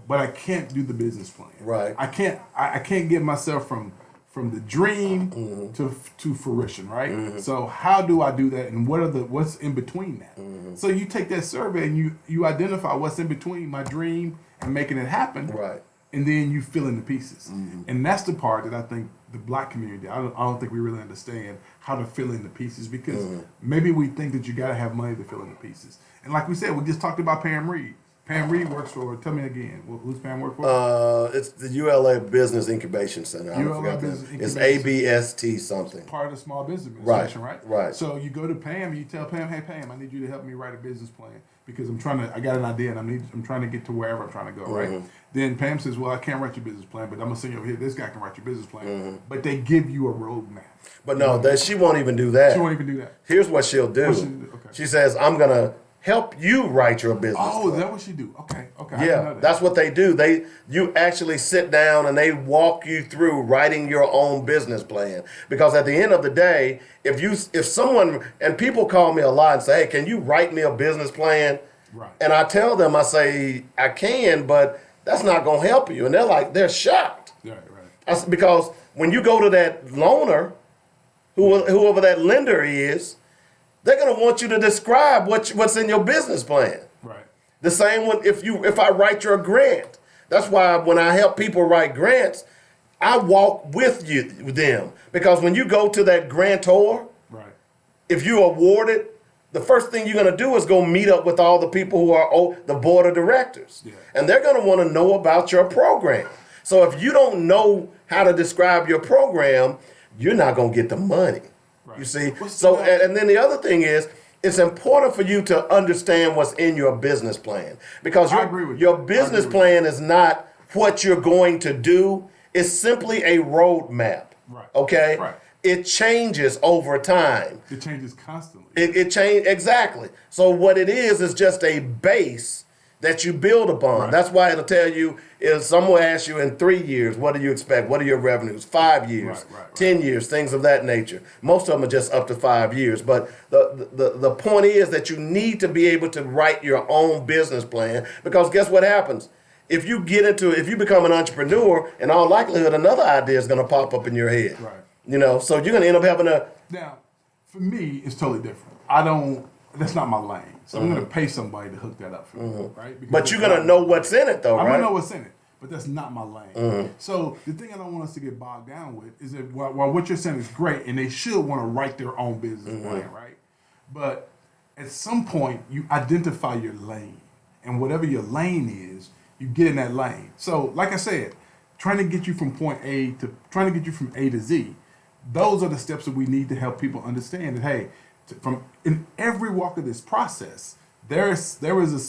but I can't do the business plan. Right. I can't get myself from the dream to fruition, right? So how do I do that, and what's in between that? So you take that survey and you identify what's in between my dream and making it happen, Right. and then you fill in the pieces. And that's the part that I think the black community, I don't think we really understand how to fill in the pieces, because maybe we think that you got to have money to fill in the pieces. And like we said, we just talked about Pam Reed. Pam Reed works for, tell me again, who's Pam work for? It's the ULA Business Incubation Center. I ULA forgot that. Business It's Incubation ABST something. Part of the Small Business Administration, right? Right. So you go to Pam and you tell Pam, hey Pam, I need you to help me write a business plan because I got an idea and I'm trying to get to wherever I'm trying to go, right? Then Pam says, well, I can't write your business plan, but I'm gonna send you over here. This guy can write your business plan. But they give you a roadmap. But no, she won't even do that. She won't even do that. Here's what she'll do. What she'll do, okay. She says, I'm going to help you write your business Oh, plan. is that what she do? Okay. I didn't know Yeah, that. that's what they do. You actually sit down and they walk you through writing your own business plan. Because at the end of the day, if someone, and people call me a lot and say, hey, can you write me a business plan? Right. And I tell them, I say, I can, but that's not going to help you. And they're shocked. Right. Because when you go to that loaner, whoever that lender is, they're going to want you to describe what's in your business plan. Right. The same one if I write your grant. That's why when I help people write grants, I walk with them. Because when you go to that grantor, Right. if you award it, the first thing you're going to do is go meet up with all the people who are the board of directors. Yeah. And they're going to want to know about your program. So if you don't know how to describe your program, you're not going to get the money. Right. You see? And then the other thing is, it's important for you to understand what's in your business plan. Because your business plan is not what you're going to do. It's simply a roadmap. Right. Okay? Right. It changes over time. It changes constantly. It changes, exactly. So what it is just a base that you build upon. Right. That's why it'll tell you, if someone asks you in 3 years, what do you expect? What are your revenues? 5 years, Right. 10 years, things of that nature. Most of them are just up to 5 years. But the point is that you need to be able to write your own business plan, because guess what happens? If you become an entrepreneur, in all likelihood, another idea is going to pop up in your head. Right. So you're going to end up having Now, for me, it's totally different. That's not my lane. So I'm going to pay somebody to hook that up for me, right? Because but you're going to know what's in it, though, I'm right? going to know what's in it. but that's not my lane. So the thing I don't want us to get bogged down with is that while what you're saying is great, and they should want to write their own business plan, right? But at some point, you identify your lane, and whatever your lane is, you get in that lane. So, like I said, trying to get you from point A to trying to get you from A to Z, those are the steps that we need to help people understand that, hey, from in every walk of this process, there is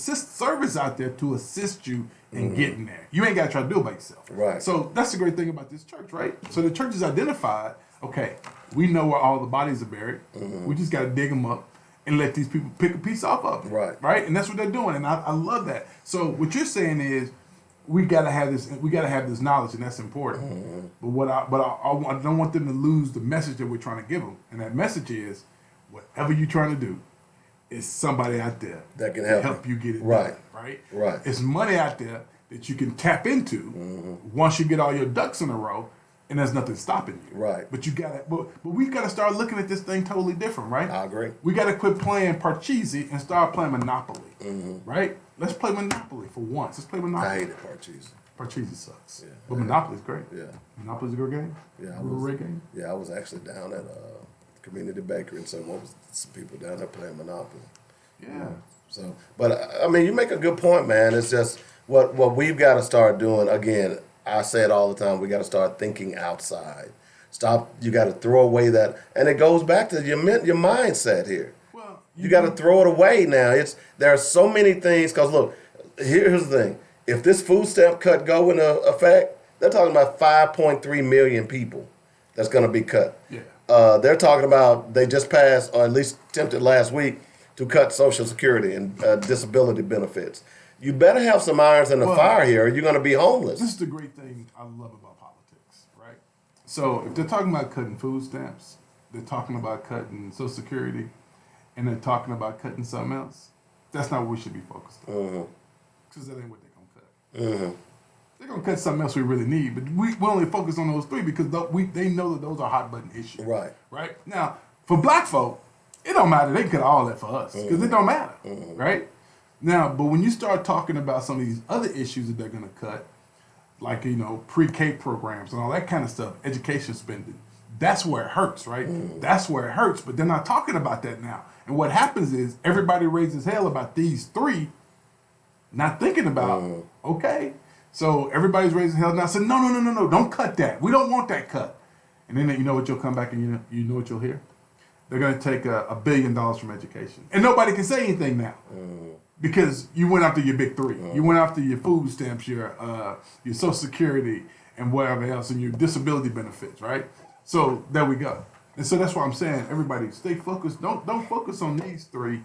service out there to assist you in getting there. You ain't got to try to do it by yourself. Right. So that's the great thing about this church, right? So the church is identified, okay, we know where all the bodies are buried. We just got to dig them up and let these people pick a piece off of them. Right. Right? And that's what they're doing. And I love that. So what you're saying is we got to have this knowledge, and that's important. But I don't want them to lose the message that we're trying to give them. And that message is whatever you're trying to do, is somebody out there that can help you get it right. done, right? Right. It's money out there that you can tap into once you get all your ducks in a row, and there's nothing stopping you. Right. But you gotta, but we gotta start looking at this thing totally different, right? I agree. We gotta quit playing Parcheesi and start playing Monopoly, right? Let's play Monopoly for once. Let's play Monopoly. I hated Parcheesi. Parcheesi sucks. Yeah. But Monopoly's great. Yeah. Monopoly's a good game. Yeah, Great game. Yeah, I was actually down at Community Bakery, and some people down there playing Monopoly. Yeah. So, but I mean, you make a good point, man. It's just what we've got to start doing. Again, I say it all the time. We got to start thinking outside. Stop. You got to throw away that, and it goes back to your mindset here. Well, You got to throw it away now. There are so many things. Because look, here's the thing: if this food stamp cut go into effect, they're talking about 5.3 million people that's going to be cut. Yeah. They're talking about they just passed, or at least attempted last week, to cut Social Security and disability benefits. You better have some irons in the fire here, or you're going to be homeless. This is the great thing I love about politics, right? So if they're talking about cutting food stamps, they're talking about cutting Social Security, and they're talking about cutting something else, that's not what we should be focused on. Because that ain't what they're going to cut. They're going to cut something else we really need, but we only focus on those three because they know that those are hot button issues. Right. Right? Now, for black folk, it don't matter. They can cut all that for us because it don't matter. Right? Now, but when you start talking about some of these other issues that they're going to cut, like, pre-K programs and all that kind of stuff, education spending, that's where it hurts, right? That's where it hurts, but they're not talking about that now. And what happens is everybody raises hell about these three, not thinking about, okay, so everybody's raising hell now. I said, no, don't cut that. We don't want that cut. And then you know what, you'll come back and you know what you'll hear? They're going to take $1 billion from education. And nobody can say anything now. Because you went after your big three. You went after your food stamps, your Social Security, and whatever else, and your disability benefits, right? So there we go. And so that's why I'm saying, everybody, stay focused. Don't focus on these three.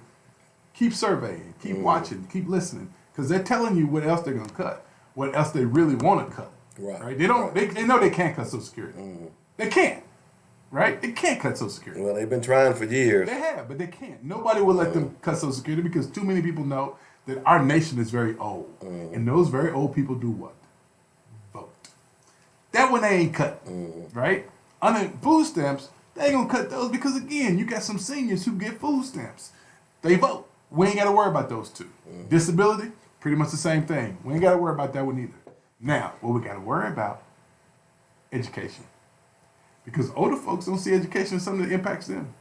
Keep surveying, keep watching, keep listening, because they're telling you what else they're going to cut, what else they really want to cut. Right? They don't. Right. They know they can't cut Social Security. They can't. Right? They can't cut Social Security. Well, they've been trying for years. They have, but they can't. Nobody will let them cut Social Security because too many people know that our nation is very old. And those very old people do what? Vote. That one they ain't cut. Right? Under food stamps, they ain't going to cut those because, again, you got some seniors who get food stamps. They vote. We ain't got to worry about those two. Disability, pretty much the same thing. We ain't got to worry about that one either. Now, what we got to worry about, education. Because older folks don't see education as something that impacts them.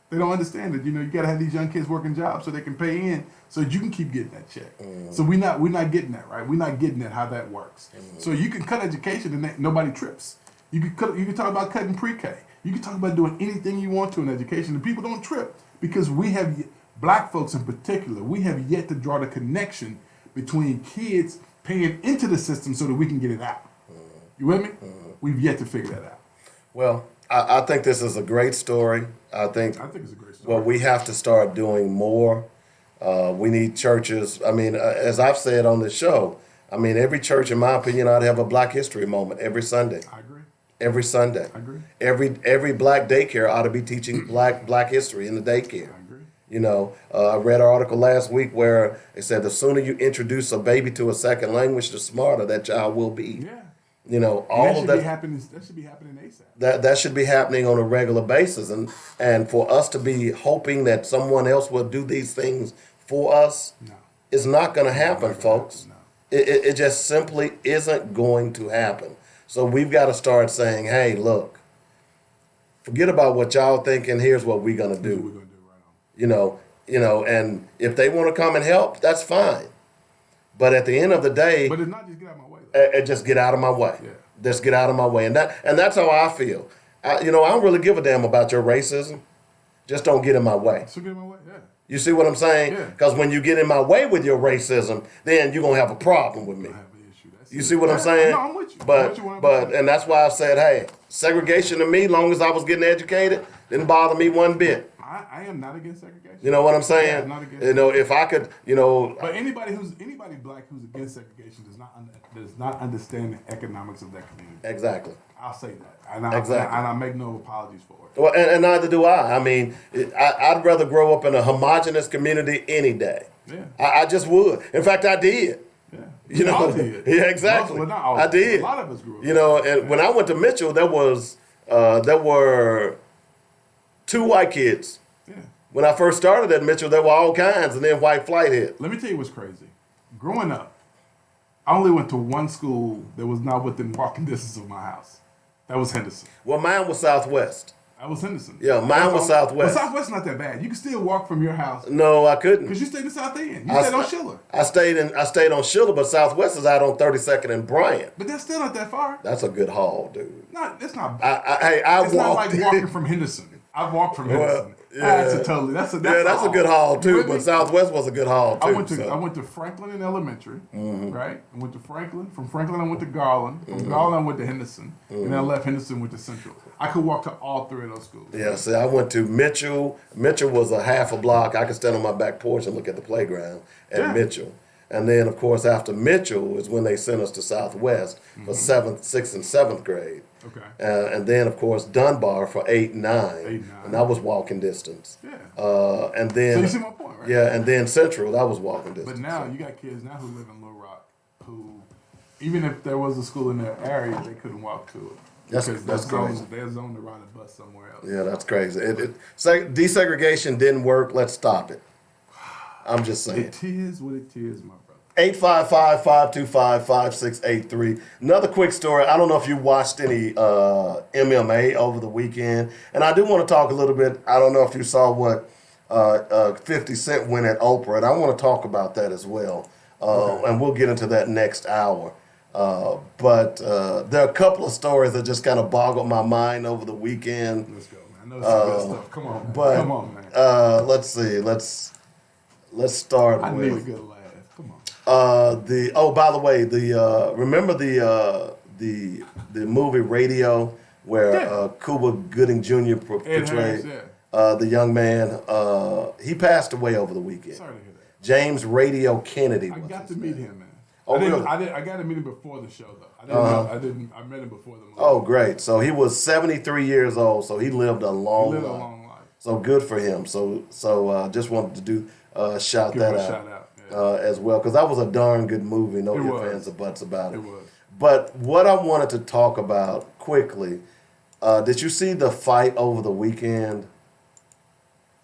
They don't understand that, you got to have these young kids working jobs so they can pay in so that you can keep getting that check. So we're not getting that, right? We're not getting at how that works. So you can cut education and nobody trips. You can talk about cutting pre-K. You can talk about doing anything you want to in education, and people don't trip because we have, black folks in particular, we have yet to draw the connection between kids paying into the system so that we can get it out. You with me? We've yet to figure that out. Well, I think this is a great story. I think it's a great story. Well, we have to start doing more. We need churches. I mean, as I've said on the show, I mean, every church, in my opinion, ought to have a Black History moment every Sunday. I agree. Every Sunday. I agree. Every black daycare ought to be teaching black history in the daycare. I agree. I read an article last week where it said the sooner you introduce a baby to a second language, the smarter that child will be. Yeah. All of that. That should be happening ASAP. That should be happening on a regular basis, and for us to be hoping that someone else will do these things for us, is not going to happen, folks. It just simply isn't going to happen. So we've got to start saying, hey, look, forget about what y'all think, and here's what we're gonna That's what we're do. gonna do right on. And if they want to come and help, that's fine. But at the end of the day, But it's not just get out of my way. Though. just get out of my way. Yeah. Just get out of my way, and that's how I feel. I don't really give a damn about your racism. Just don't get in my way. So get out of my way. Yeah. You see what I'm saying? Yeah. Because when you get in my way with your racism, then you're gonna have a problem with me. I have an issue. That's You it. see what I'm Yeah, saying? No, I'm with you. I'm But with you 100%. and that's why I said, hey, segregation to me, long as I was getting educated, didn't bother me one bit. I am not against segregation. You know what I'm saying? Yeah, not against If I could, But anybody black who's against segregation does not understand the economics of that community. exactly. I'll say that, and I make no apologies for it. Well, and neither do I. I mean, I'd rather grow up in a homogenous community any day. Yeah. I just would. In fact, I did. Yeah, You We know, all did. yeah, exactly. Most, well, not all, I did. A lot of us grew up. And when I went to Mitchell, there were 2 white kids. Yeah. When I first started at Mitchell, there were all kinds, and then white flight hit. Let me tell you what's crazy. Growing up, I only went to one school that was not within walking distance of my house. That was Henderson. Well, mine was Southwest. That was Henderson. Yeah, mine was Southwest. But Southwest's not that bad. You can still walk from your house No, I couldn't. because you stayed in South End. You stayed on Schiller. I stayed on Schiller, but Southwest is out on 32nd and Bryant. But that's still not that far. That's a good haul, dude. That's not. I It's not walked. like walking from Henderson. I walked from Henderson. yeah. That's a That's a good haul too, Really? but Southwest was a good haul too. I went to Franklin in elementary, right? I went to Franklin. From Franklin, I went to Garland. From Garland, I went to Henderson, and then I left Henderson, went to Central. I could walk to all 3 of those schools. Yeah, see, I went to Mitchell. Mitchell was a half a block. I could stand on my back porch and look at the playground at Yeah. Mitchell. And then, of course, after Mitchell is when they sent us to Southwest for 7th, 6th, and 7th grade. Okay. And then, of course, Dunbar for 8 and 9. 8 and 9. And that was walking distance. Yeah. And then, So you see my point, right? yeah, and then Central, that was walking But distance. now you got kids now who live in Little Rock who, even if there was a school in their area, they couldn't walk to it. That's Because crazy. they're zoned to ride a bus somewhere else. Yeah, that's crazy. Desegregation didn't work. Let's stop it. I'm just saying. It is what it is, my brother. 855-525-5683. Another quick story. I don't know if you watched any MMA over the weekend. And I do want to talk a little bit. I don't know if you saw what 50 Cent went at Oprah. And I want to talk about that as well. And we'll get into that next hour. But there are a couple of stories that just kind of boggled my mind over the weekend. Let's go, man. I know some good stuff. Come on, man. But Come on, man. let's see. Let's start I with need a good laugh. Come on. by the way, remember the movie Radio where Yeah. Cuba Gooding Jr. Ed portrayed Harris, the young man. He passed away over the weekend. Sorry to hear that. James Radio Kennedy. I was got his to meet name. him, man. Oh, really? I got to meet him before the show, though. I met him before the movie. Oh, great! So he was 73 years old. So he lived a long He lived a life. long life. So good for him. So just wanted to do shout Give that him a out. shout out. Yeah. As well, because that was a darn good movie. No It ifs, was. ands, or buts about it. It was. But what I wanted to talk about quickly, did you see the fight over the weekend?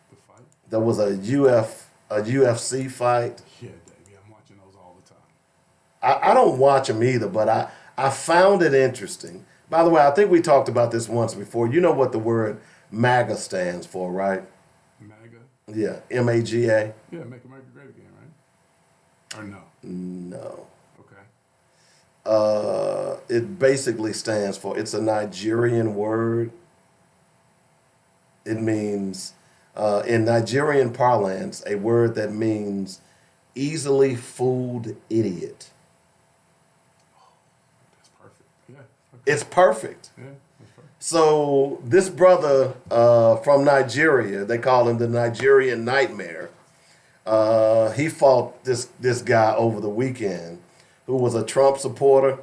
The fight? There was a UFC fight. Yeah, Davey. I'm watching those all the time. I don't watch them either, but I found it interesting. By the way, I think we talked about this once before. You know what the word MAGA stands for, right? MAGA? Yeah, MAGA. Yeah, Make America Great Again, right? Or no? No. Okay. It basically stands for, it's a Nigerian word. It means, in Nigerian parlance, a word that means easily fooled idiot. That's perfect. Yeah. Okay. It's perfect. Yeah, that's perfect. So this brother from Nigeria, they call him the Nigerian Nightmare. He fought this guy over the weekend who was a Trump supporter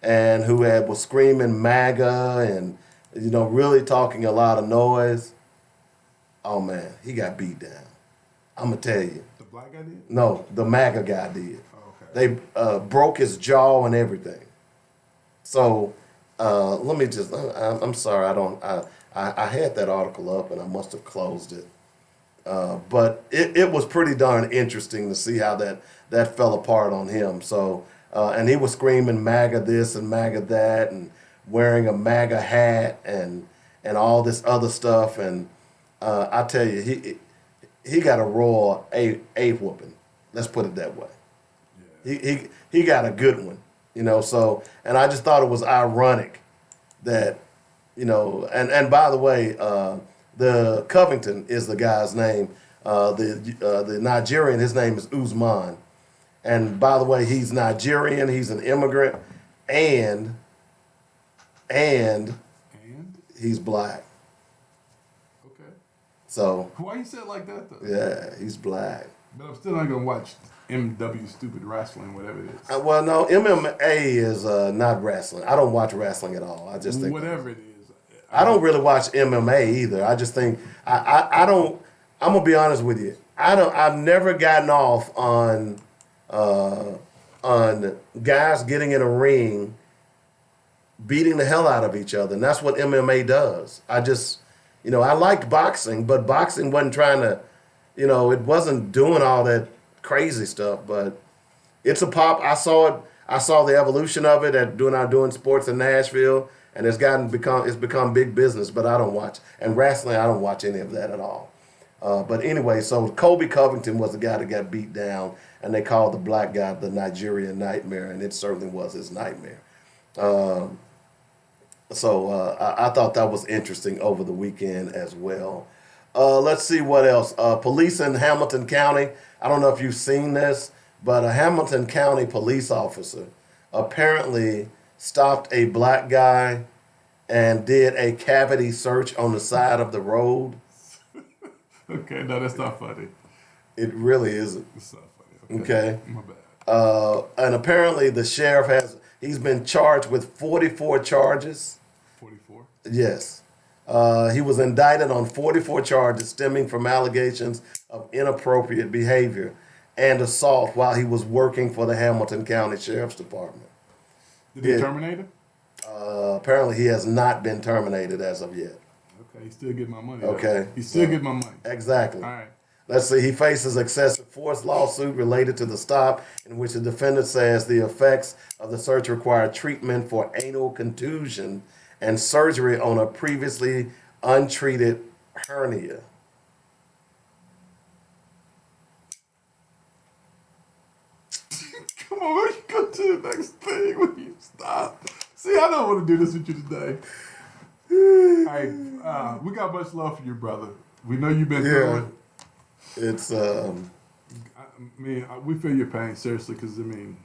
and who was screaming MAGA and really talking a lot of noise. Oh man, he got beat down. I'm gonna tell you. The black guy did? No, the MAGA guy did. Oh, okay. They broke his jaw and everything. So let me just. I'm sorry. I had that article up and I must have closed it. But it was pretty darn interesting to see how that that fell apart on him. So, and he was screaming MAGA this and MAGA that, and wearing a MAGA hat and all this other stuff. And I tell you, he got a royal a whooping. Let's put it that way. Yeah. He got a good one, you know. So, and I just thought it was ironic that, you know, and by the way, the Covington is the guy's name. The Nigerian, his name is Usman. And by the way, he's Nigerian. He's an immigrant, and he's black. Okay. So why you say it like that though? yeah, he's black. But I'm still not gonna watch MW stupid wrestling, whatever it is. Well, no, MMA is not wrestling. I don't watch wrestling at all. I just think whatever it is. I don't really watch MMA either. I just think I don't. I'm gonna be honest with you. I've never gotten off on guys getting in a ring, beating the hell out of each other, and that's what MMA does. I just, you know, I liked boxing, but boxing wasn't trying to, you know, it wasn't doing all that crazy stuff. But it's a pop. I saw it. I saw the evolution of it at doing sports in Nashville, and it's become big business. But I don't watch, and wrestling, I don't watch any of that at all. But anyway, so Kobe Covington was the guy that got beat down, and they called the black guy the Nigerian Nightmare, and it certainly was his nightmare. So I thought that was interesting over the weekend as well. Let's see what else. Police in Hamilton County. I don't know if you've seen this, but a Hamilton County police officer apparently stopped a black guy and did a cavity search on the side of the road. Okay, no, that's not funny. It really isn't. It's not funny. Okay. My bad. And apparently the sheriff he's been charged with 44 charges. 44? Yes. He was indicted on 44 charges stemming from allegations of inappropriate behavior and assault while he was working for the Hamilton County Sheriff's Department. Did he terminate him? Apparently he has not been terminated as of yet. Okay, he still get my money. Okay. Though. He still get my money. Exactly. All right. Let's see. He faces excessive force lawsuit related to the stop, in which the defendant says the effects of the search required treatment for anal contusion and surgery on a previously untreated hernia. Come on, where you go to the next thing when you stop? See, I don't want to do this with you today. Hey, we got much love for you, brother. We know you've been through it. It's we feel your pain seriously, because man.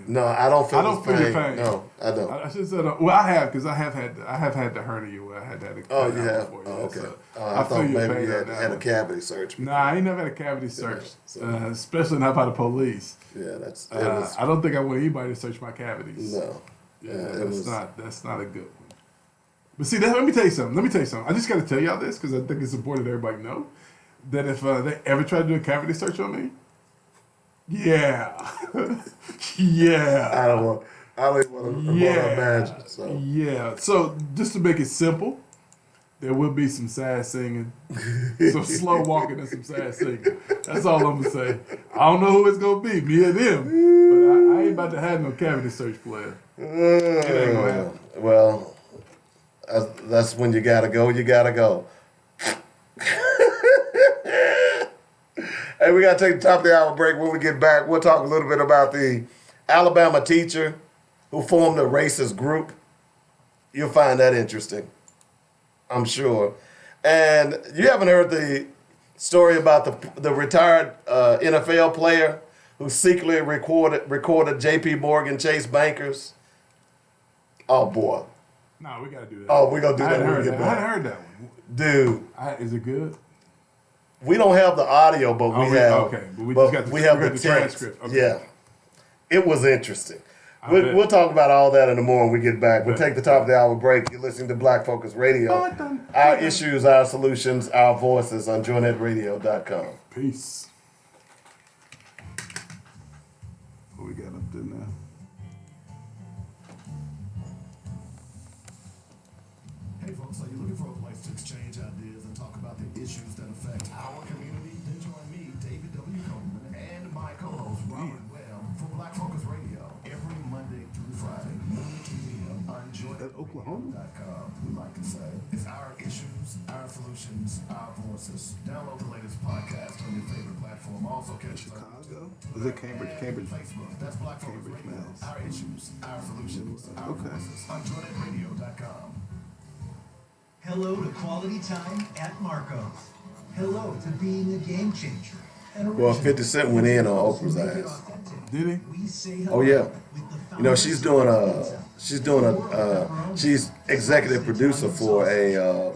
No, I don't feel. I don't feel your pain. No, I don't. I should say well, I have, because I have had the hernia where I had that. Oh, you have. Before, Oh, okay. So I thought maybe you had had a cavity search. Nah, I ain't never had a cavity search, especially not by the police. Yeah, I don't think I want anybody to search my cavities. No. That's not a good one. But see, let me tell you something. I just got to tell y'all this, because I think it's important that everybody know that if they ever try to do a cavity search on me, yeah. I don't even want to imagine. So. Yeah. So just to make it simple, there will be some sad singing, some slow walking, and some sad singing. That's all I'm gonna say. I don't know who it's gonna be, me or them, but I ain't about to have no cavity search player. It ain't gonna happen. Well, that's when you gotta go. You gotta go. Hey, we got to take the top of the hour break. When we get back, we'll talk a little bit about the Alabama teacher who formed a racist group. You'll find that interesting, I'm sure. And you haven't heard the story about the retired NFL player who secretly recorded J.P. Morgan Chase bankers? Oh, boy. No, we got to do that. Oh, we're going to do I that when we get back. I hadn't heard that one. Dude. Is it good? We don't have the audio, but we have. Okay, but we just got the transcript. Okay. Yeah, it was interesting. We'll talk about all that in the morning when we get back. We'll take the top of the hour break. You're listening to Black Focus Radio. Our issues, our solutions, our voices on joinnetradio.com. Peace. What we got up there now? Hey folks, are you looking for a place to exchange ideas and talk about the issues that affect our community? Then join me, David W. Coleman, and my co-host, Robert Oklahoma. We like to say it's our issues, our solutions, our voices. Download the latest podcast on your favorite platform. Also catch us on Chicago? Is it Cambridge? Cambridge. Facebook. That's Black Focus Cambridge, Radio. Mass. Our issues, our solutions, our Okay. voices. On JournetRadio.com. Hello to quality time at Marco's. Hello to being a game changer. Well, 50 Cent went in on Oprah's ass. Did he? We say Oh yeah. You know, she's executive producer for a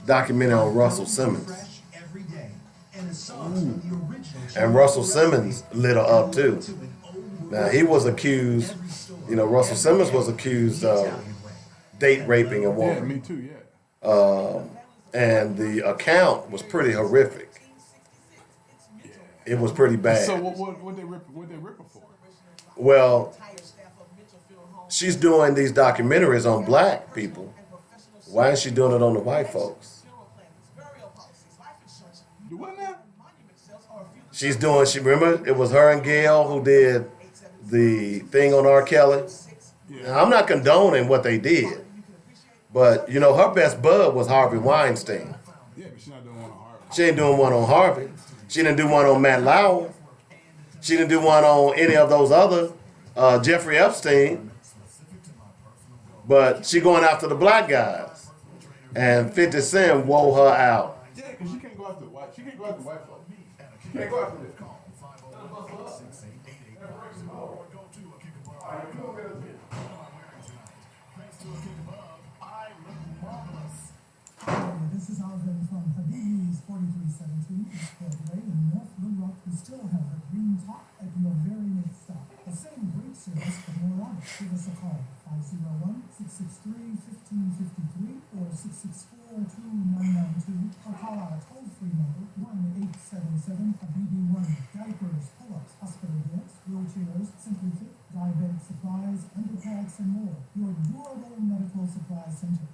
documentary on Russell Simmons. And Russell Simmons lit her up too. Now he was accused, you know, Russell Simmons was accused of date raping a Yeah, woman. me too. Yeah. And the account was pretty horrific. It was pretty bad. So what they rip her for? Well, she's doing these documentaries on black people. Why is she doing it on the white folks? Do what now? Remember, it was her and Gail who did the thing on R. Kelly. Yeah. Now, I'm not condoning what they did, but you know, her best bud was Harvey Weinstein. Yeah, but she's not doing one on Harvard. She ain't doing one on Harvey. She didn't do one on Matt Lauer. She didn't do one on any of those other, Jeffrey Epstein. But she going after the black guys. And 50 Cent wore her out. Yeah, because she can't go after the white. She can't go after white folks. She can't go after this. This is Alvin from Habibi's 4317 East Broadway in North Little Rock. We still have a green top at your very next stop. The same great service, but more on it. Give us a call, 501-663-1553 or 664-2992, or call our toll-free number, 1-877-HABIBI-1. Diapers, pull-ups, hospital beds, wheelchairs, Simply Fit, diabetic supplies, underpads, and more. Your durable medical supply center.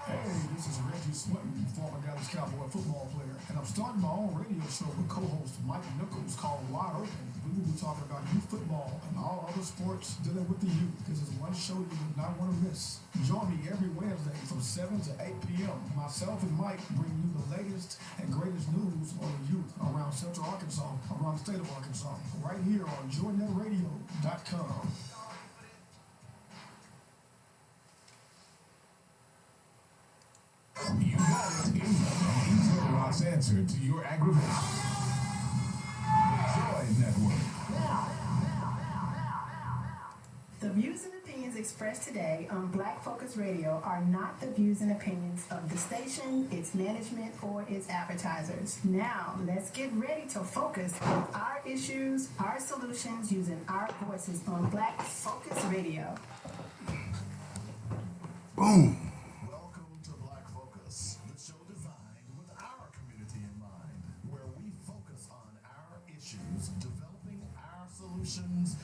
Hey, this is Reggie Swinton, former Dallas Cowboy football player, and I'm starting my own radio show with co-host Mike Nichols called Wide Open. We will be talking about youth football and all other sports dealing with the youth. This is one show you would not want to miss. Join me every Wednesday from 7 to 8 p.m. Myself and Mike bring you the latest and greatest news on the youth around Central Arkansas, around the state of Arkansas, right here on JournetRadio.com. You got it. He's Little Rock's answer to your aggravation. Joy Network. The views and opinions expressed today on Black Focus Radio are not the views and opinions of the station, its management, or its advertisers. Now, let's get ready to focus on our issues, our solutions, using our voices on Black Focus Radio. Boom. Welcome to Black Focus, the show designed with our community in mind, where we focus on our issues, developing our solutions,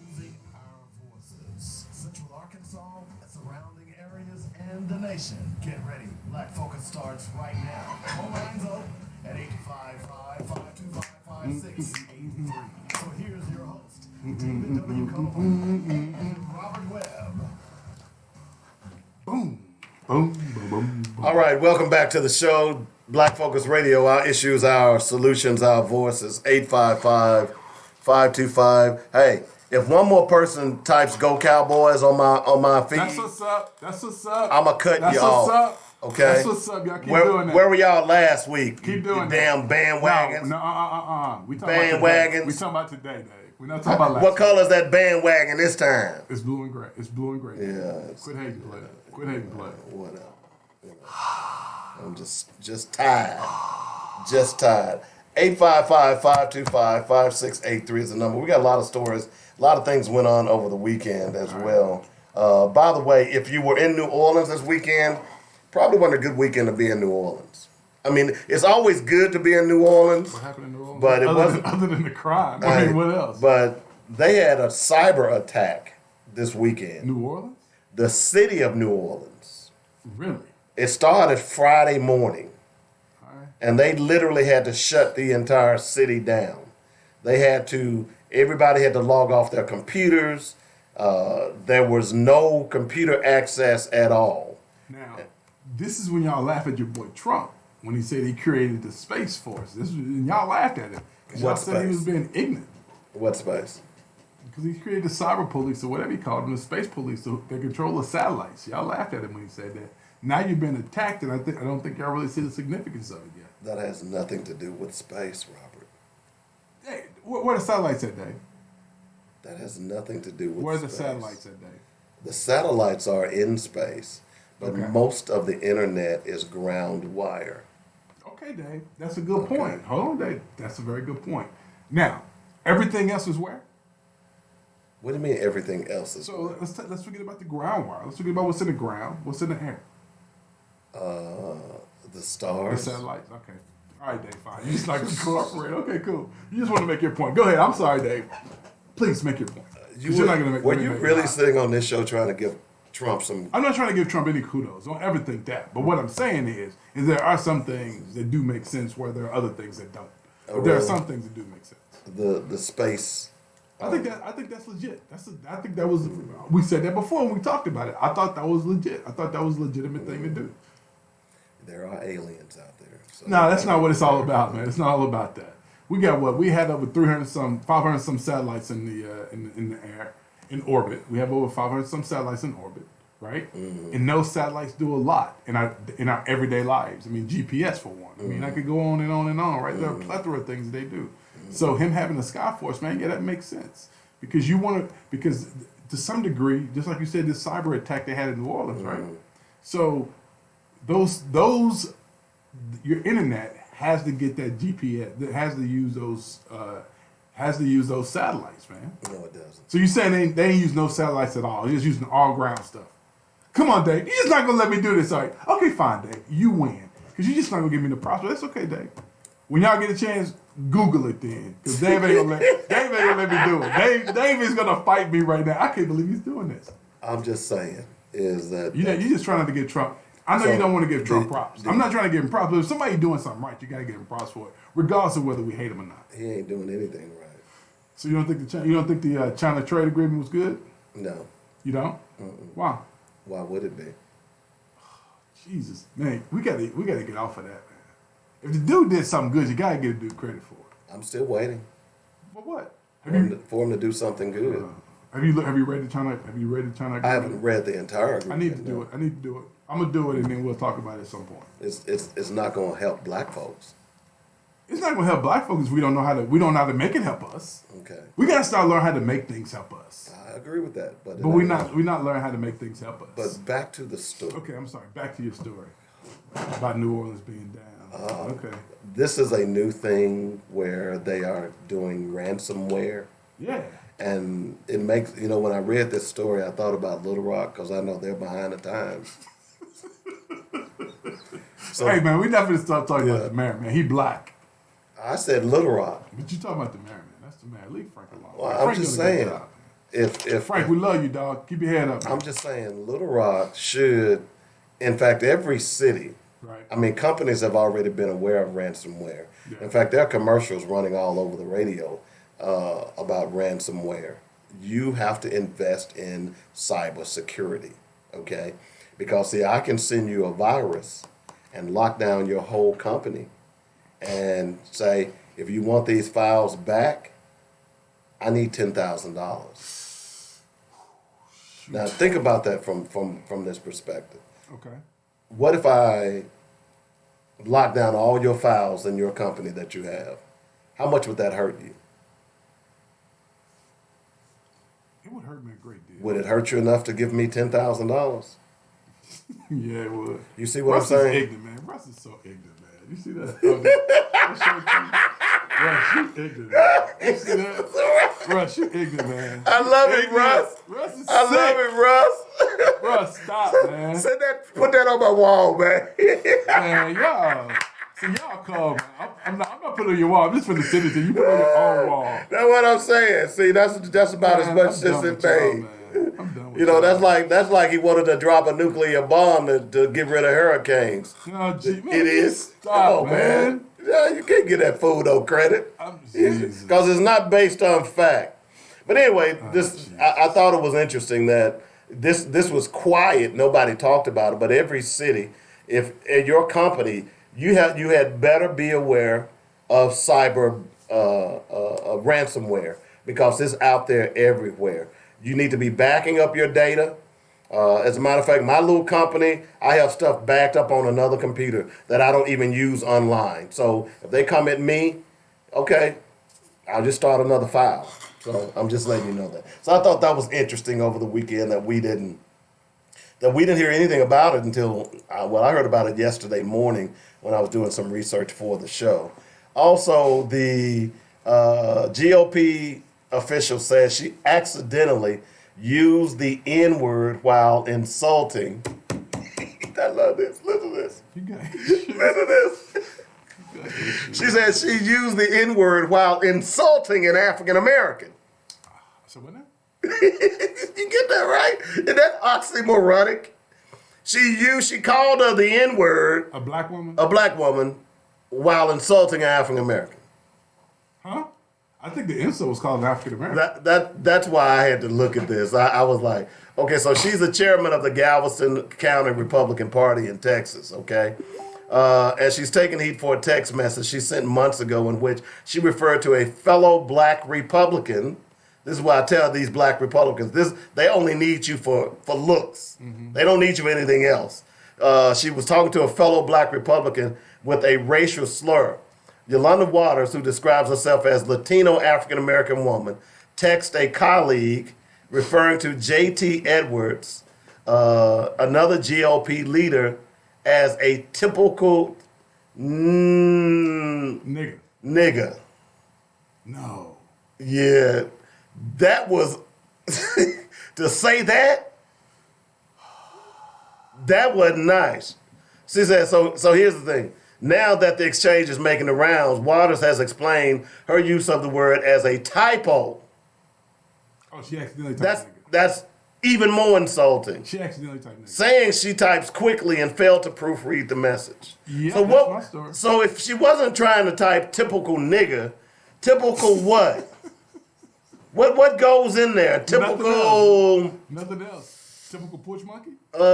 using our voices. Central Arkansas, surrounding areas, and the nation. Get ready. Black Focus starts right now. Phone lines open at 855-525-5683. So here's your host, David W. Cohen and Robert Webb. Boom. Boom. Boom. Boom. All right, welcome back to the show. Black Focus Radio, our issues, our solutions, our voices. 855-525. Hey, if one more person types "Go Cowboys" on my feed, That's what's up. That's what's up. I'ma cut That's you what's off. up. Okay. That's what's up. Y'all keep doing that. Where were y'all last week? Keep you doing damn that. bandwagons. No. We talking Bandwagons. about today. We talking about today, Dave. We're not talking about last. What color is that bandwagon this time? It's blue and gray. It's blue and gray. Yeah. Quit hating, player. Quit hating, player. Whatever. I'm just tired. Just tired. 855-525-5683 is the number. We got a lot of stories. A lot of things went on over the weekend as well. By the way, if you were in New Orleans this weekend, probably wasn't a good weekend to be in New Orleans. I mean, it's always good to be in New Orleans. What happened in New Orleans? But it wasn't. Other than the crime. I mean, what else? But they had a cyber attack this weekend. New Orleans? The city of New Orleans. Really? It started Friday morning. All right. And they literally had to shut the entire city down. Everybody had to log off their computers. There was no computer access at all. Now, this is when y'all laugh at your boy Trump when he said he created the Space Force. And y'all laughed at him. 'Cause y'all What said he was space? being ignorant. What space? Because he created the cyber police or whatever he called them, the space police, so they control the satellites. Y'all laughed at him when he said that. Now you've been attacked, and I don't think y'all really see the significance of it yet. That has nothing to do with space, Robert. Hey, where the satellites at, Dave? That has nothing to do with Where's the space. satellites at, Dave? The satellites are in space, but Okay. most of the internet is ground wire. Okay, Dave. That's a good point. Hold on, Dave. That's a very good point. Now, everything else is where? What do you mean everything else is? So let's forget about the ground wire. Let's forget about what's in the ground, what's in the air. The The stars? satellites. Okay. All right, Dave. Fine. You just like to cooperate. Okay, cool. You just want to make your point. Go ahead. I'm sorry, Dave. Please make your point. 'Cause you're not gonna make. Were let me you make really mine. sitting on this show trying to give Trump some? I'm not trying to give Trump any kudos. Don't ever think that. But what I'm saying is there are some things that do make sense where there are other things that don't. Oh, But there are really? some things that do make sense. The space. I think that's legit. I think that was we said that before when we talked about it. I thought that was legit. I thought that was a legitimate thing to do. There are aliens out there. So No, that's not what it's all about, man. It's not all about that. We got what we had over 500 some satellites in the air in orbit. We have over 500 some satellites in orbit, right? And those satellites do a lot in our everyday lives. I mean, GPS for one. I mean, I could go on and on and on, right? There are a plethora of things they do. So him having a Sky Force, man, yeah, that makes sense because because to some degree, just like you said, this cyber attack they had in New Orleans, right? So those your internet has to get that GPS. That has to use those satellites, man. No, it doesn't. So you saying they ain't use no satellites at all? They're just using all ground stuff. Come on, Dave. You're just not gonna let me do this, all right? Okay, fine, Dave. You win because you're just not gonna give me the props. That's okay, Dave. When y'all get a chance, Google it then, because Dave ain't gonna let me do it. Dave is gonna fight me right now. I can't believe he's doing this. I'm just saying is that You just trying not to get Trump. I know So, you don't want to give Trump the- props. the- I'm not trying to give him props, but if somebody doing something right, you got to give him props for it, regardless of whether we hate him or not. he ain't doing anything right. So you don't think the China trade agreement was good? No. You don't? Why? Why would it be? Jesus, man, we got to get off of that, man. If the dude did something good, you got to give the dude credit for it. I'm still waiting For what? for him to do something good. Have you read the China? Have you read the China agreement? I haven't read the entire agreement. I need to do it. I need to do it. I'm gonna do it, and then we'll talk about it at some point. It's not going to help black folks. It's not gonna help black folks if we don't know how to make it help us. Okay. We gotta start learning how to make things help us. I agree with that, but But we're not learning how to make things help us. But back to the story. Okay, I'm sorry. Back to your story about New Orleans being down. Okay. This is a new thing where they are doing ransomware. Yeah. And it makes, when I read this story, I thought about Little Rock because I know they're behind the times. So Hey man, we definitely start talking Yeah. about the mayor, man. He black. I said Little Rock. But you talking about the mayor, man. That's the mayor. Leave Frank alone. Well, Frank I'm just doing a good saying, job. if Frank, we love you, dog. Keep your head up. Man. I'm just saying, Little Rock should, in fact, every city. Right. I mean, companies have already been aware of ransomware. Yeah. In fact, there are commercials running all over the radio about ransomware. You have to invest in cybersecurity, okay? Because, see, I can send you a virus and lock down your whole company and say, if you want these files back, I need $10,000. Now, think about that from this perspective. Okay. What if I lock down all your files in your company that you have? How much would that hurt you? It would hurt me a great deal. Would it hurt you enough to give me $10,000? Yeah, it would. You see what Russ I'm saying? is ignorant, man. Russ is so ignorant, man. You see that? Russ, you ignorant, man. You see that? Russ, you ignorant, man. I love it, Ignorant. Russ. Russ is I love sick. it, Russ. Russ, stop, man. Put that on my wall, man. Man, y'all. See, y'all come. I'm not putting it on your wall. I'm just finna send it to you. You put it on your own wall. That's what I'm saying. See, that's about as Man, much I'm sense done as with y'all, made. man. I'm done with You know, y'all. that's like he wanted to drop a nuclear bomb to get rid of hurricanes. No, gee, man, It is. Stop, Come on, man. Yeah, you can't get that fool no credit. Jesus. Because it's not based on fact. But anyway, I thought it was interesting that this was quiet. Nobody talked about it. But every city, if in your company, you had better be aware of cyber ransomware because it's out there everywhere. You need to be backing up your data. As a matter of fact, my little company, I have stuff backed up on another computer that I don't even use online. So if they come at me, okay, I'll just start another file. So I'm just letting you know that. So I thought that was interesting over the weekend that we didn't hear anything about it until I heard about it yesterday morning when I was doing some research for the show. Also, the GOP official says she accidentally used the N-word while insulting. I love this. Listen to this. Listen to this. She said she used the N-word while insulting an African American. So what now? You get that right? Isn't that oxymoronic? She called her the N-word. A black woman? A black woman while insulting an African American. Huh? I think the insult was called African American. That's why I had to look at this. I was like, okay, so she's the chairman of the Galveston County Republican Party in Texas, okay? And she's taking heat for a text message she sent months ago in which she referred to a fellow black Republican. This is why I tell these black Republicans, they only need you for looks. Mm-hmm. They don't need you for anything else. She was talking to a fellow black Republican with a racial slur. Yolanda Waters, who describes herself as Latino African-American woman, texted a colleague referring to J.T. Edwards, another GOP leader, as a typical Nigga. No. Yeah. That was, to say that wasn't nice. She said, so here's the thing. Now that the exchange is making the rounds, Waters has explained her use of the word as a typo. Oh, she accidentally typed nigga. That's even more insulting. She accidentally typed nigga. Saying she types quickly and failed to proofread the message. Yeah, so that's my story. So if she wasn't trying to type typical nigga, typical what? What goes in there? Typical. Nothing else. Typical porch monkey. What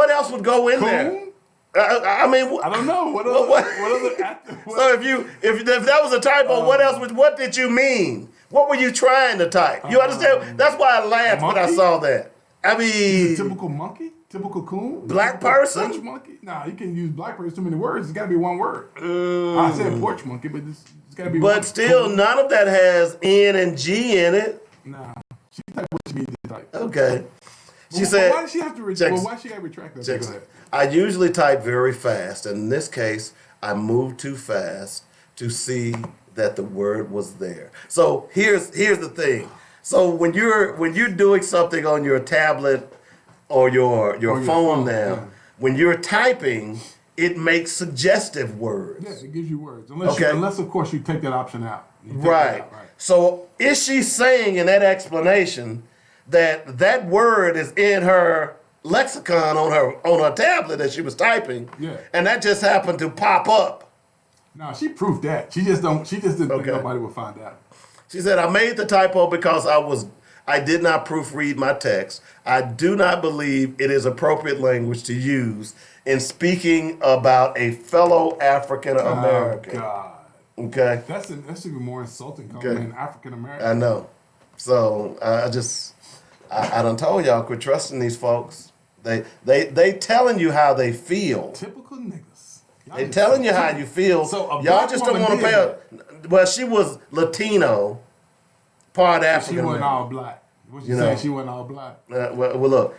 else would go in there? I mean, I don't know. What So if that was a typo, what did you mean? What were you trying to type? You understand? That's why I laughed when I saw that. I mean, typical monkey, typical coon, black person. Porch monkey. Nah, you can't use black person too many words. It's got to be one word. I said porch monkey, but it's got to be. But still, none of that has N and G in it. Nah, she typed what she needed to type. Okay. She said. Why did she have to why she got to retract that? Go ahead. I usually type very fast, and in this case, I moved too fast to see that the word was there. So here's the thing. So when you're doing something on your tablet or your phone now, when you're typing, it makes suggestive words. Yeah, it gives you words. Unless of course you take that option out. Right. So is she saying in that explanation that word is in her lexicon on her tablet that she was typing, and that just happened to pop up? No, she proved that. She just didn't think nobody would find out. She said, I made the typo because I did not proofread my text. I do not believe it is appropriate language to use in speaking about a fellow African American. Oh, God. Okay. That's even more insulting calling an African American. I know. So I done told y'all, quit trusting these folks. They telling you how they feel. Typical niggas. They telling you how you feel. So y'all just don't want to pay her. Well, she was Latino, part African. She wasn't all black. What you saying? She wasn't all black. Well, look.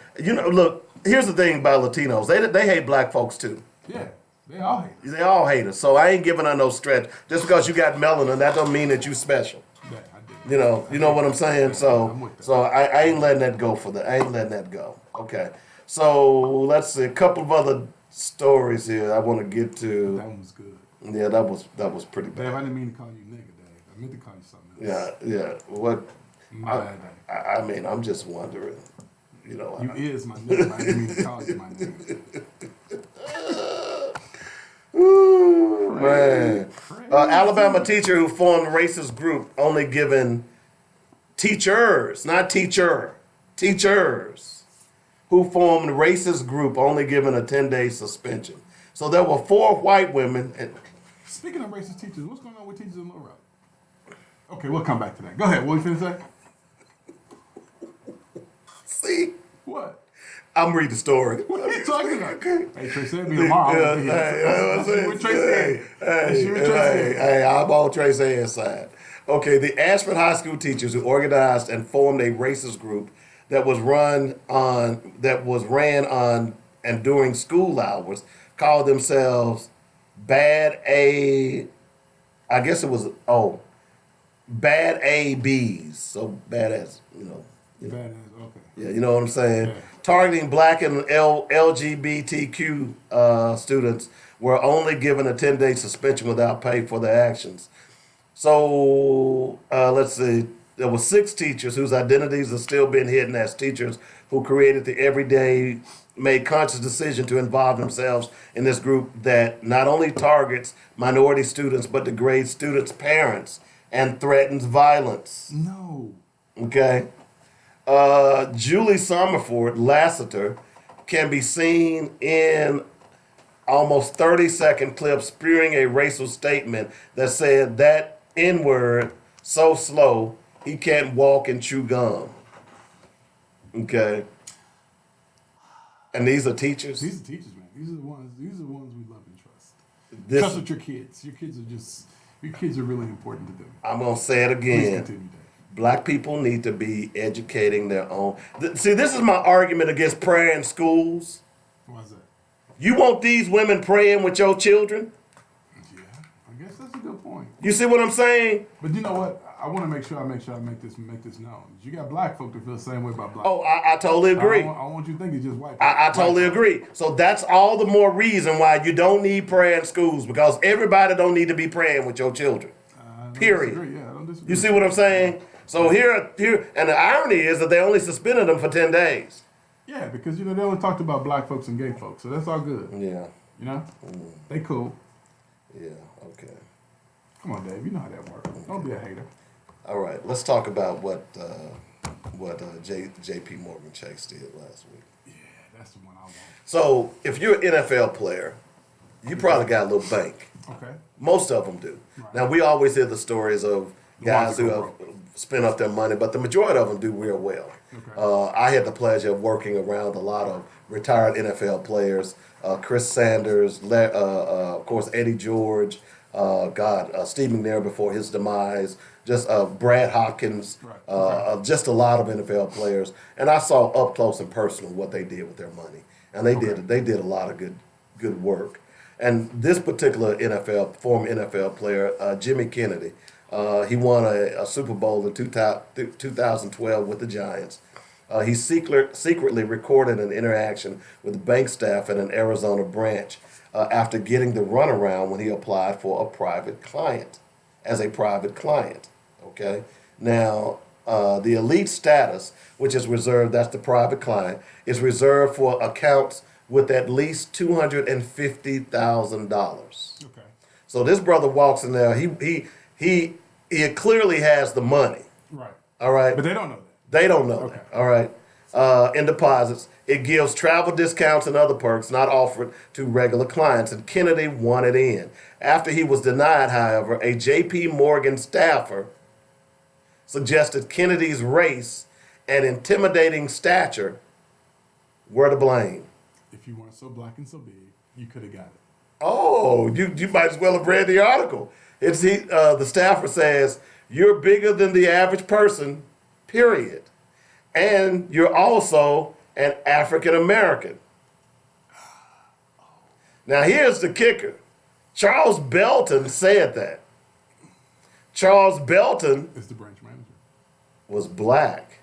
Here's the thing about Latinos. They hate black folks too. Yeah, they all hate us. They all hate us. So I ain't giving her no stretch. Just because you got melanin, that don't mean that you special. Yeah, I did. You know what I'm saying? I'm with that. So I ain't letting that go for that. I ain't letting that go. Okay. So let's see a couple of other stories here I want to get to. That one was good. Yeah, that was pretty bad. Dave, I didn't mean to call you nigga, Dave. I meant to call you something else. Yeah. What? My bad, Dave. I mean, I'm just wondering. You is my nigga. I didn't mean to call you my nigga. Man. Crazy. Alabama teacher who formed racist group only given teachers, not teacher, teachers who formed racist group only given a 10-day suspension. So there were 4 white women. And Speaking of racist teachers, what's going on with teachers in Little Rock? Okay, we'll come back to that. Go ahead. What were you finna say? see, What? I'm reading the story. What are you talking about? Hey, Tracy, it'll be tomorrow. Hey, I'm on Tracy's side. Okay, the Ashford High School teachers who organized and formed a racist group that was ran on and during school hours called themselves Bad ABs. So badass, Badass, okay. Yeah, you know what I'm saying? Yeah. Targeting black and LGBTQ students were only given a 10-day suspension without pay for their actions. So, let's see. There were 6 teachers whose identities are still being hidden as teachers who created the everyday, made conscious decision to involve themselves in this group that not only targets minority students, but degrades students' parents and threatens violence. No. Okay? Julie Somerford Lassiter can be seen in almost 30-second clip spewing a racial statement that said that N-word so slow he can't walk and chew gum. Okay? And these are teachers? These are teachers, man. These are the ones we love and trust. Trust Trust with your kids. Your kids are really important to them. I'm going to say it Please again. continue, Dave. Black people need to be educating their own. See, this is my argument against prayer in schools. Why is that? You want these women praying with your children? Yeah, I guess that's a good point. You see what I'm saying? But you know what? I want to make sure I make this known. You got black folk that feel the same way about black. Oh, I totally agree. I don't want you to think it's just white people. I totally agree. So that's all the more reason why you don't need prayer in schools, because everybody don't need to be praying with your children. Period. Yeah, I don't disagree. You see what I'm saying? So here, and the irony is that they only suspended them for 10 days. Yeah, because they only talked about black folks and gay folks, so that's all good. Yeah. They cool. Yeah. Okay. Come on, Dave. You know how that works. Don't be a hater. All right. Let's talk about what J.P. Morgan Chase did last week. Yeah, that's the one I want. So if you're an NFL player, you probably got a little bank. Okay. Most of them do. Right. Now, we always hear the stories of guys who go have spent up their money, but the majority of them do real well. Okay. I had the pleasure of working around a lot of retired NFL players, Chris Sanders, of course, Eddie George, Steve McNair before his demise, just Brad Hopkins, Right. just a lot of NFL players. And I saw up close and personal what they did with their money. And they did a lot of good work. And this particular former NFL player, Jimmy Kennedy, he won a Super Bowl in 2012 with the Giants. He secretly recorded an interaction with bank staff at an Arizona branch after getting the runaround when he applied for a private client, as a private client. Okay? Now, the elite status, which is reserved, that's the private client, is reserved for accounts with at least $250,000. Okay. So this brother walks in there. He clearly has the money. Right. All right. But they don't know that. They don't know Okay. that. All right. In deposits, it gives travel discounts and other perks not offered to regular clients. And Kennedy wanted in. After he was denied, however, a J.P. Morgan staffer suggested Kennedy's race and intimidating stature were to blame. If you weren't so black and so big, you could have got it. Oh, you might as well have read the article. The staffer says, you're bigger than the average person, period. And you're also an African American. Now here's the kicker. Charles Belton said that. Charles Belton It's the branch manager. was black.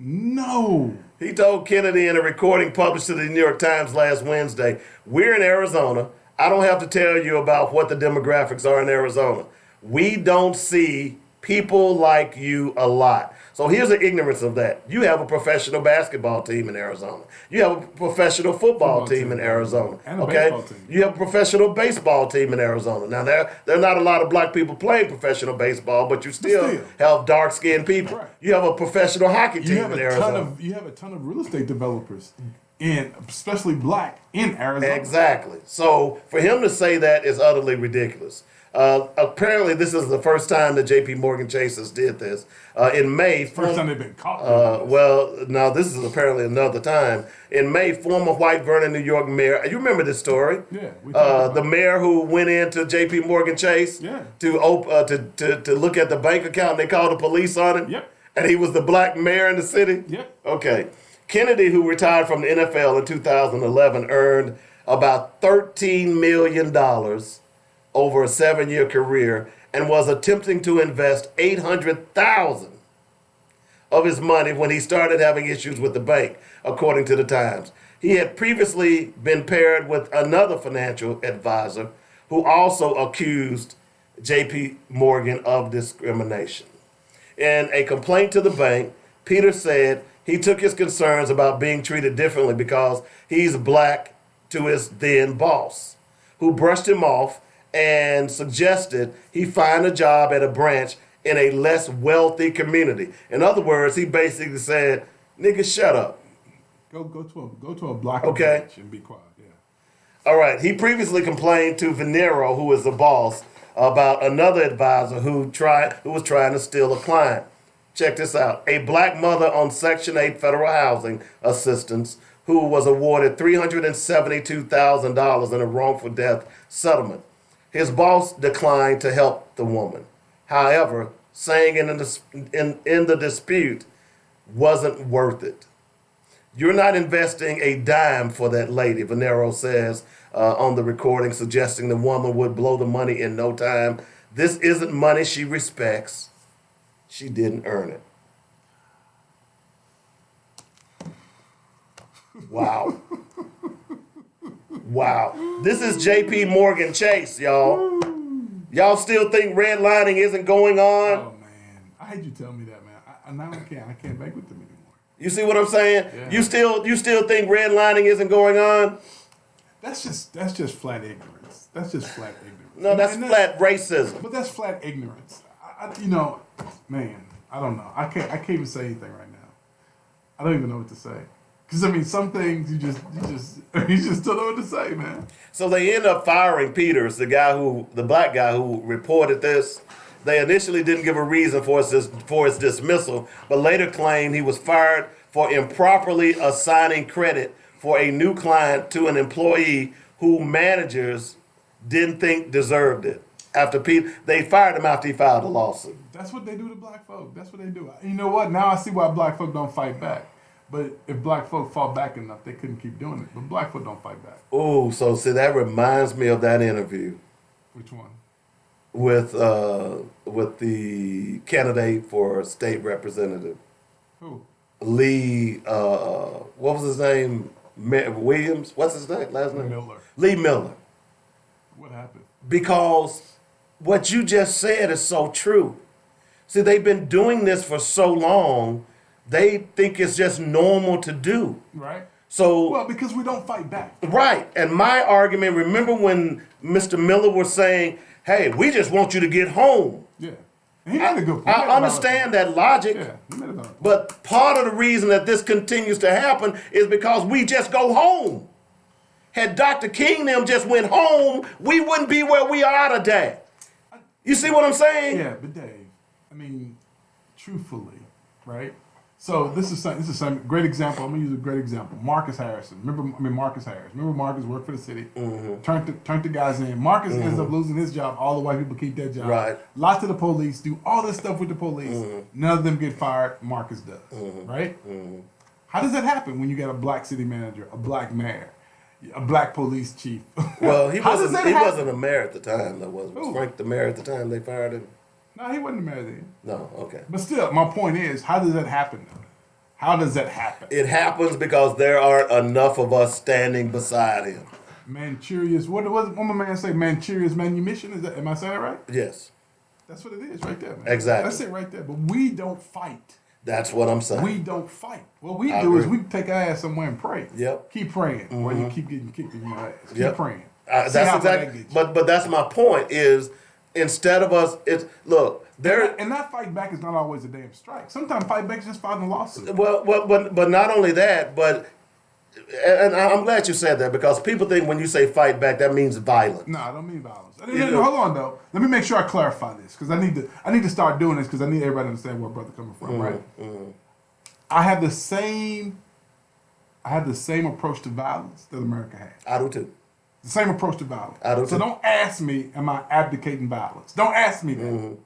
No. He told Kennedy in a recording published to the New York Times last Wednesday, we're in Arizona. I don't have to tell you about what the demographics are in Arizona. We don't see people like you a lot. So here's the ignorance of that. You have a professional basketball team in Arizona. You have a professional football team in Arizona. And a Okay? baseball team. You have a professional baseball team in Arizona. Now, there are not a lot of black people playing professional baseball, but you still have dark-skinned people. Right. You have a professional hockey team You have in a Arizona. you have a ton of real estate developers, and especially black in Arizona. Exactly. So for him to say that is utterly ridiculous. Apparently, this is the first time that J.P. Morgan Chase did this. In May, First time they've been caught. well, now this is apparently another time. In May, former white Vernon, New York mayor. You remember this story? Yeah, we talked about the it. mayor who went into J.P. Morgan Chase Yeah. to look at the bank account. And they called the police on him. Yep. And he was the black mayor in the city. Yep. Okay. Kennedy, who retired from the NFL in 2011, earned about $13 million over a 7-year career and was attempting to invest $800,000 of his money when he started having issues with the bank, according to the Times. He had previously been paired with another financial advisor who also accused J.P. Morgan of discrimination. In a complaint to the bank, Peter said he took his concerns about being treated differently because he's black to his then boss, who brushed him off and suggested he find a job at a branch in a less wealthy community. In other words, he basically said, "Nigga, shut up." Go to a block Okay. bench and be quiet. Yeah. All right. He previously complained to Venero, who is the boss, about another advisor who was trying to steal a client. Check this out. A black mother on Section 8 federal housing assistance who was awarded $372,000 in a wrongful death settlement. His boss declined to help the woman. However, saying in the dispute wasn't worth it. You're not investing a dime for that lady, Venero says on the recording, suggesting the woman would blow the money in no time. This isn't money she respects. She didn't earn it. Wow. Wow. This is J.P. Morgan Chase, y'all. Y'all still think redlining isn't going on? Oh man, I hate you telling me that, man. Now I can't bank with them anymore. You see what I'm saying? Yeah. You still think redlining isn't going on? That's just flat ignorance. That's just flat ignorance. No, that's And flat racism. But that's flat ignorance. Man, I don't know. I can't even say anything right now. I don't even know what to say. Because I mean, some things you just don't know what to say, man. So they end up firing Peters, the black guy who reported this. They initially didn't give a reason for his dismissal, but later claimed he was fired for improperly assigning credit for a new client to an employee who managers didn't think deserved it. They fired him after he filed a lawsuit. That's what they do to black folk. That's what they do. You know what? Now I see why black folk don't fight back. But if black folk fought back enough, they couldn't keep doing it. But black folk don't fight back. Oh, so see, that reminds me of that interview Which one? with the candidate for state representative, Who? Lee. What was his name? Williams. What's his name? Last name? Miller. Lee Miller. What happened? Because what you just said is so true. See, they've been doing this for so long, they think it's just normal to do. Right? So, Well, because we don't fight back. right. And my argument, remember when Mr. Miller was saying, hey, we just want you to get home. Yeah. And he made a good point. I understand that logic. Yeah, he made a good point. But part of the reason that this continues to happen is because we just go home. Had Dr. King them just went home, we wouldn't be where we are today. You see what I'm saying? Yeah, but Dave, I mean, truthfully, right? So this is some great example. I'm gonna use a great example. Marcus Harrison. Marcus Harris. Remember Marcus worked for the city. Mm-hmm. Turned the guys in. Marcus ends up losing his job. All the white people keep their job. Right. Lots of the police do all this stuff with the police. Mm-hmm. None of them get fired. Marcus does. Right? Mm-hmm. How does that happen when you got a black city manager, a black mayor, a black police chief? Well, he How does wasn't. that He happen? wasn't a mayor at the time. Though, was Who? Frank the mayor at the time they fired him? No, he wasn't the mayor then. No. Okay. But still, my point is, how does that happen? Though? How does that happen? It happens because there aren't enough of us standing beside him. Manchurious. What my man say? Manchurious manumission. Am I saying that right? Yes. That's what it is right there, man. Exactly. That's it right there. But we don't fight. That's what I'm saying. We don't fight. What we I do is agree. we take our ass somewhere and pray. Yep. Keep praying while you keep getting kicked in your ass. Keep Yep. praying. That's See how far exactly. that gets you. But that's my point. Is instead of us, it's look there. And that fight back is not always a damn strike. Sometimes fight back is just filing a lawsuit. Well, but not only that, but and I'm glad you said that because people think when you say fight back, that means violent. No, I don't mean violence. No, hold on though. Let me make sure I clarify this because I need to start doing this because I need everybody to understand where brother coming from, right? I have the same approach to violence that America has. I do too. The same approach to violence. I do So too. don't ask me, am I abdicating violence? Don't ask me that.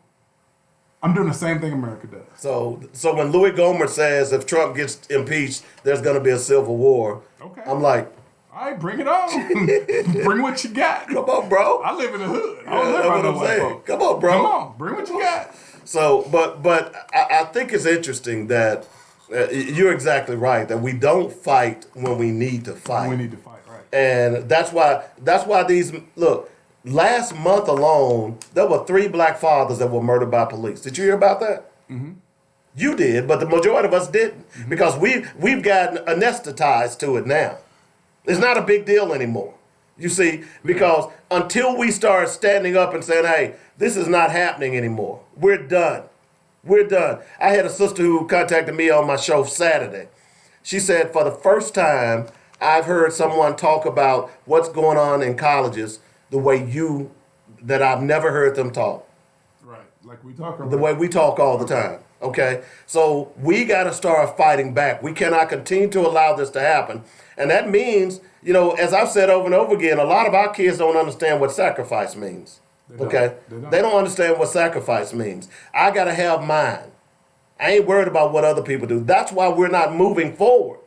I'm doing the same thing America does. So when Louis Gohmert says if Trump gets impeached, there's going to be a civil war. Okay. I'm like, All right, bring it on. Bring what you got. come on, bro. I live in the hood. I Yeah, don't live that's by what no I'm white saying. folks. Come on, bro. Come on, bring what you got. So, but I think it's interesting that you're exactly right that we don't fight when we need to fight. We need to fight, right? And that's why these look. Last month alone, there were 3 black fathers that were murdered by police. Did you hear about that? Mm-hmm. You did, but the majority of us didn't because we've gotten anesthetized to it now. It's not a big deal anymore. You see, because until we start standing up and saying, "Hey, this is not happening anymore. We're done. We're done." I had a sister who contacted me on my show Saturday. She said, "For the first time, I've heard someone talk about what's going on in colleges the way that I've never heard them talk. Right, like we talk about. The way we talk all the time." Okay? So we got to start fighting back. We cannot continue to allow this to happen. And that means, as I've said over and over again, a lot of our kids don't understand what sacrifice means. Okay? They don't understand what sacrifice means. I got to have mine. I ain't worried about what other people do. That's why we're not moving forward.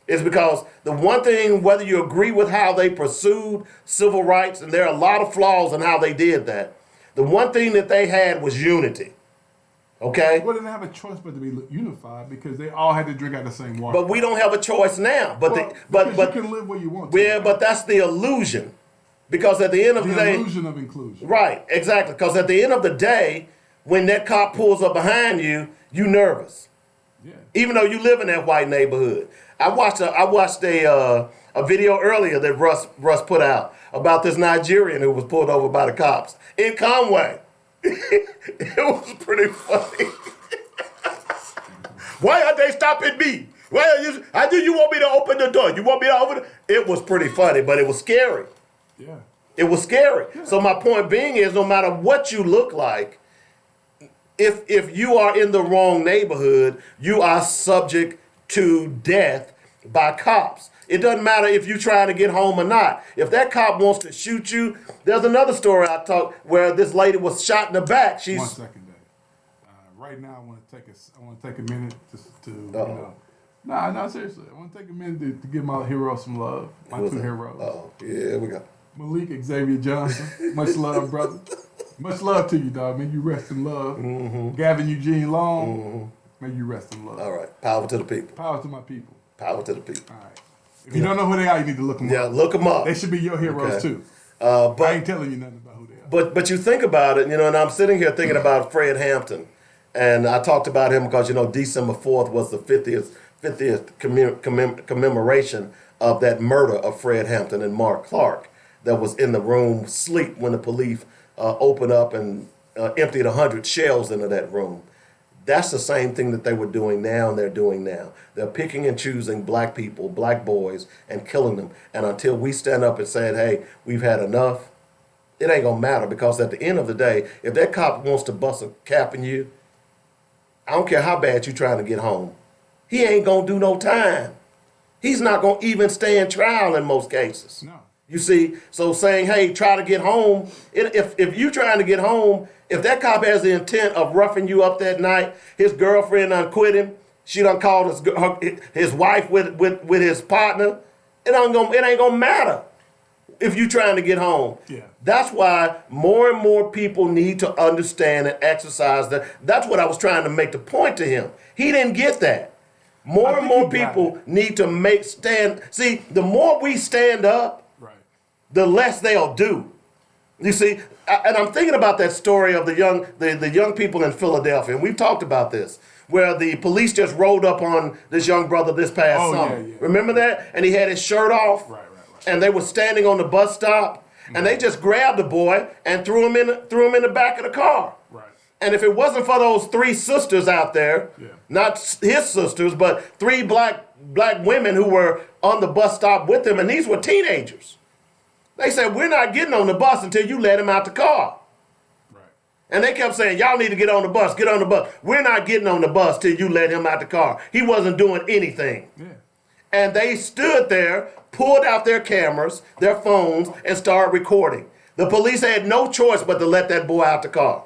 Is because the one thing, whether you agree with how they pursued civil rights, and there are a lot of flaws in how they did that, the one thing that they had was unity. Okay? Well, they didn't have a choice but to be unified because they all had to drink out the same water. But we don't have a choice now. Because you can live where you want to. Yeah, but that's the illusion. Because at the end of the day, illusion of inclusion. right, exactly. Because at the end of the day, when that cop pulls up behind you, you nervous. Yeah. Even though you live in that white neighborhood. I watched a video earlier that Russ put out about this Nigerian who was pulled over by the cops in Conway. It was pretty funny. Why are they stopping me? How do you want me to open the door? You want me to open it? It was pretty funny, but it was scary. Yeah. It was scary. Yeah. So my point being is no matter what you look like, if you are in the wrong neighborhood, you are subject to death by cops. It doesn't matter if you're trying to get home or not. If that cop wants to shoot you, there's another story I talked where this lady was shot in the back. 1 second, Dave. Right now, I want to take a minute to No, seriously. I want to take a minute to give my heroes some love. My 2 heroes. Oh, yeah, here we go. Malik Xavier Johnson. Much love, brother. Much love to you, dog. May you rest in love. Mm-hmm. Gavin Eugene Long. May you rest in love. All right. Power to the people. Power to my people. Power to the people. All right. If you don't know who they are, you need to look them up. Yeah, look them up. They should be your heroes too. But I ain't telling you nothing about who they are. But you think about it, and I'm sitting here thinking about Fred Hampton, and I talked about him because December 4th was the 50th commemoration of that murder of Fred Hampton and Mark Clark that was in the room asleep when the police opened up and emptied 100 shells into that room. That's the same thing that they were doing now and they're doing now. They're picking and choosing black people, black boys, and killing them. And until we stand up and say, hey, we've had enough, it ain't gonna matter because at the end of the day, if that cop wants to bust a cap in you, I don't care how bad you're trying to get home, he ain't gonna do no time. He's not gonna even stand trial in most cases. No. You see, so saying, hey, try to get home, if you're trying to get home, if that cop has the intent of roughing you up that night, his girlfriend done quit him, she done called his wife with his partner, it ain't gonna matter if you're trying to get home. Yeah. That's why more and more people need to understand and exercise that. That's what I was trying to make the point to him. He didn't get that. More and more people need to stand. See, the more we stand up, Right. the less they'll do. You see, and I'm thinking about that story of the young people in Philadelphia, and we've talked about this, where the police just rolled up on this young brother this past summer. Yeah. Remember that? And he had his shirt off, Right. and they were standing on the bus stop, and they just grabbed the boy and threw him in the back of the car. Right. And if it wasn't for those three sisters out there, not his sisters, but three black women who were on the bus stop with him, and these were teenagers. They said, we're not getting on the bus until you let him out the car. Right. And they kept saying, y'all need to get on the bus, get on the bus. We're not getting on the bus till you let him out the car. He wasn't doing anything. Yeah. And they stood there, pulled out their cameras, their phones, and started recording. The police had no choice but to let that boy out the car.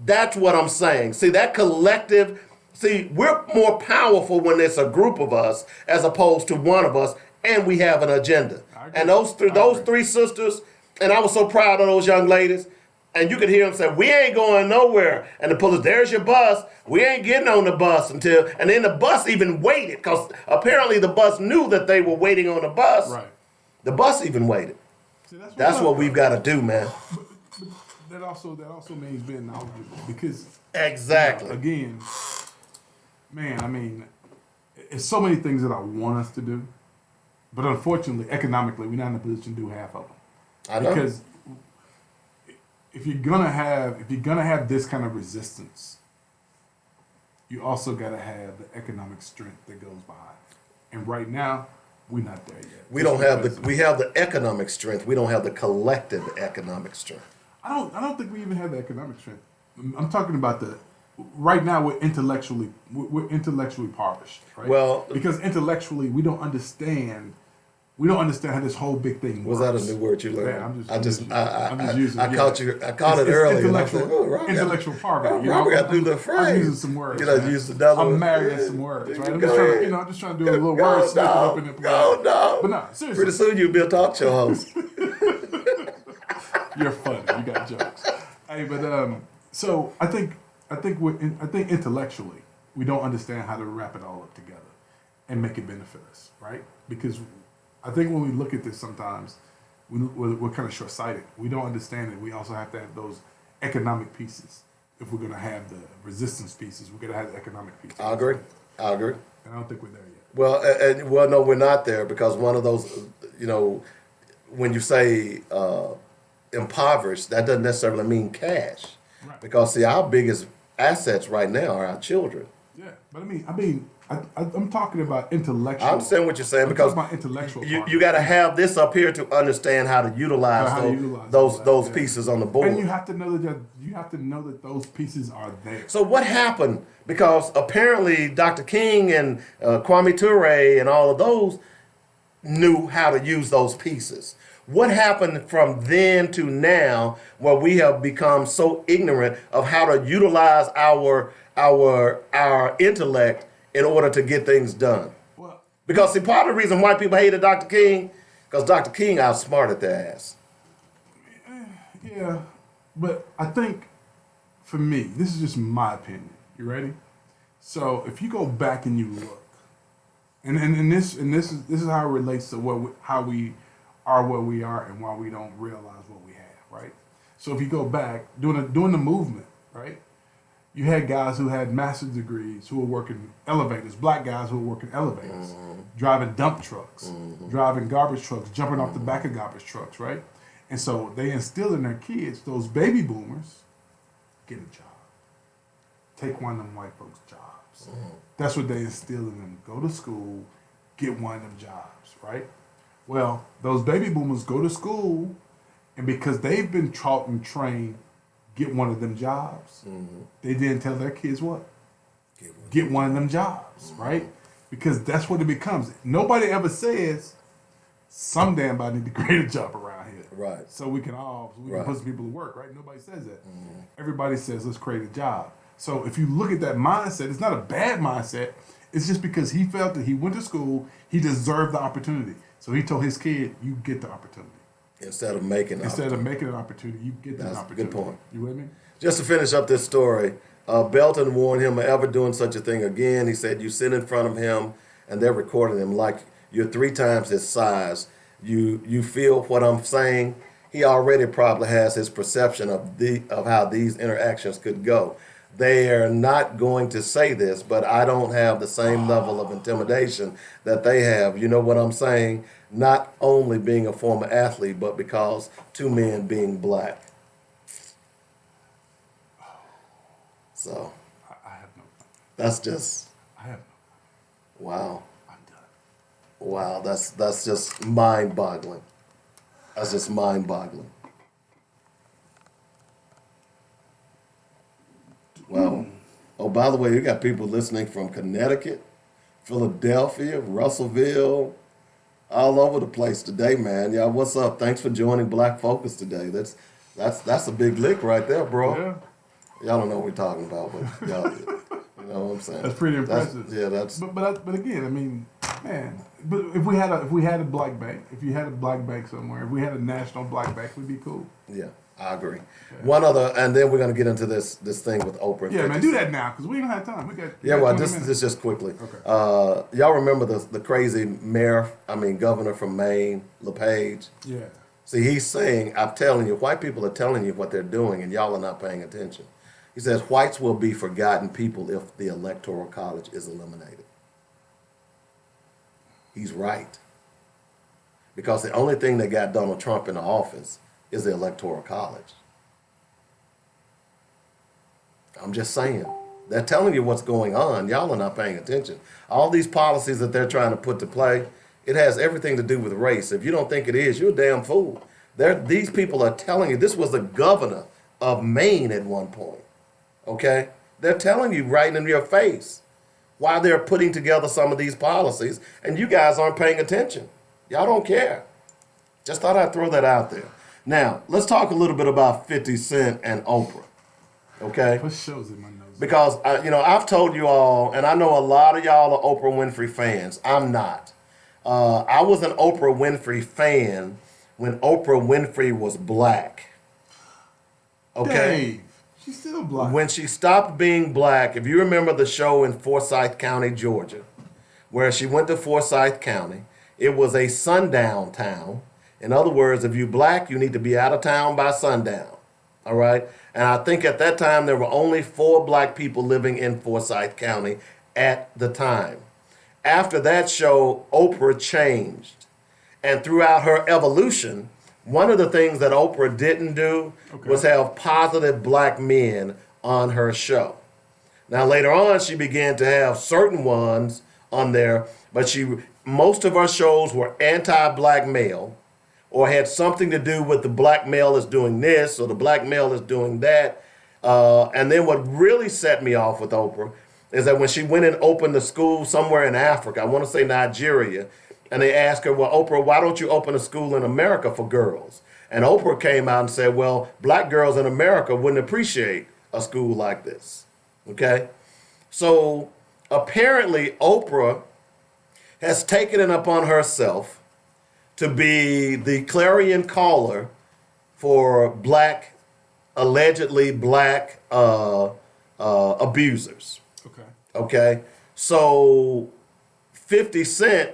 That's what I'm saying. See, that collective, we're more powerful when it's a group of us as opposed to one of us, and we have an agenda. And those three sisters, and I was so proud of those young ladies, and you could hear them say, we ain't going nowhere. And the police, there's your bus. We ain't getting on the bus until, and then the bus even waited, because apparently the bus knew that they were waiting on the bus. Right. The bus even waited. See, That's what we've got to do, man. But that also means being knowledgeable, because Exactly. again, man, I mean, it's so many things that I want us to do, but unfortunately, economically, we're not in a position to do half of them. I know. Because if you're gonna have this kind of resistance, you also gotta have the economic strength that goes behind it. And right now, we're not there yet. We have the economic strength. We don't have the collective economic strength. I don't think we even have the economic strength. I'm talking about right now we're intellectually impoverished, right? Well, because intellectually we don't understand how this whole big thing works. Was that a new word you learned? Yeah, I'm just using it. I caught it earlier. Intellectual poverty. We got to do the phrase. I'm using some words. Use another I'm word. marrying some words, right? I'm just trying to do a little Go, word snippet no, up in there. no. But no, seriously. Pretty soon you'll be a talk show host. You're funny. You got jokes. Hey, but so I think intellectually we don't understand how to wrap it all up together and make it benefit us, right? Because I think when we look at this, sometimes we're kind of short-sighted. We don't understand that we also have to have those economic pieces. If we're going to have the resistance pieces, we're going to have the economic pieces. I agree. And I don't think we're there yet. Well, no, we're not there, because one of those, when you say impoverished, that doesn't necessarily mean cash. Right. Because, see, our biggest assets right now are our children. Yeah, but I'm talking about intellectual. I understand what you're saying, because about intellectual. you got to have this up here to understand how to utilize those pieces on the board. And you have to know that those pieces are there. So what happened? Because apparently Dr. King and Kwame Ture and all of those knew how to use those pieces. What happened from then to now, where we have become so ignorant of how to utilize our intellect in order to get things done? Well, Because, see, part of the reason why people hated Dr. King, because Dr. King outsmarted their ass. yeah, but I think for me, this is just my opinion. You ready? So if you go back and you look, and this is how it relates to how we are where we are and why we don't realize what we have, right? So if you go back during the movement, right? You had guys who had master's degrees who were working elevators, black guys who were working elevators, driving dump trucks, driving garbage trucks, jumping off the back of garbage trucks, right? And so they instilled in their kids, those baby boomers, get a job. Take one of them white folks' jobs. That's what they instilled in them. Go to school, get one of them jobs, right? Well, those baby boomers go to school, and because they've been taught and trained, get one of them jobs, they didn't tell their kids what? Get one of them jobs, right? Because that's what it becomes. Nobody ever says, someday I need to create a job around here. Right. So we can put some people to work, right? Nobody says that. Everybody says, let's create a job. So if you look at that mindset, it's not a bad mindset. It's just because he felt that he went to school, he deserved the opportunity. So he told his kid, you get the opportunity. Instead of making an opportunity, you get the That's opportunity. a good point. You with me? Just to finish up this story, Belton warned him of ever doing such a thing again. He said, you sit in front of him and they're recording him like you're 3 times his size. You feel what I'm saying? he already probably has his perception of how these interactions could go. They are not going to say this, but I don't have the same level of intimidation that they have. You know what I'm saying? Not only being a former athlete, but because two men being black. So I have no. that's just I have no. wow. I'm done. Wow, that's just mind-boggling. That's just mind-boggling. Wow. Oh, by the way, you got people listening from Connecticut, Philadelphia, Russellville, all over the place today, man. Y'all, what's up? Thanks for joining Black Focus today. That's a big lick right there, bro. Yeah. Y'all don't know what we're talking about, but y'all, you know what I'm saying? That's pretty impressive. That's But again, I mean, man. But if we had a black bank, if you had a black bank somewhere, if we had a national black bank, we'd be cool. yeah. I agree. Okay. One other, and then we're gonna get into this thing with Oprah. Yeah, man, do that now because we don't have time. We got this just quickly. Okay. Y'all remember the crazy governor from Maine, LePage? Yeah. See, he's saying, I'm telling you, white people are telling you what they're doing, and y'all are not paying attention. He says whites will be forgotten people if the Electoral College is eliminated. He's right. Because the only thing that got Donald Trump in the office is the Electoral College. I'm just saying. They're telling you what's going on. Y'all are not paying attention. All these policies that they're trying to put to play, it has everything to do with race. If you don't think it is, you're a damn fool. These people are telling you. This was the governor of Maine at one point. Okay? They're telling you right in your face why they're putting together some of these policies, and you guys aren't paying attention. Y'all don't care. Just thought I'd throw that out there. Now, let's talk a little bit about 50 Cent and Oprah, okay? What shows in my nose? Because, I've told you all, and I know a lot of y'all are Oprah Winfrey fans. I'm not. I was an Oprah Winfrey fan when Oprah Winfrey was black, okay? Dave, she's still black. When she stopped being black, if you remember the show in Forsyth County, Georgia, where she went to Forsyth County, it was a sundown town. In other words, if you're black, you need to be out of town by sundown, all right? And I think at that time there were only 4 black people living in Forsyth County at the time. After that show, Oprah changed. And throughout her evolution, one of the things that Oprah didn't do was have positive black men on her show. Now, later on, she began to have certain ones on there, but most of her shows were anti-black male, or had something to do with the black male is doing this or the black male is doing that. And then what really set me off with Oprah is that when she went and opened a school somewhere in Africa, I want to say Nigeria, and they asked her, well, Oprah, why don't you open a school in America for girls? And Oprah came out and said, well, black girls in America wouldn't appreciate a school like this, okay? So apparently Oprah has taken it upon herself to be the clarion caller for allegedly black abusers. Okay. So 50 Cent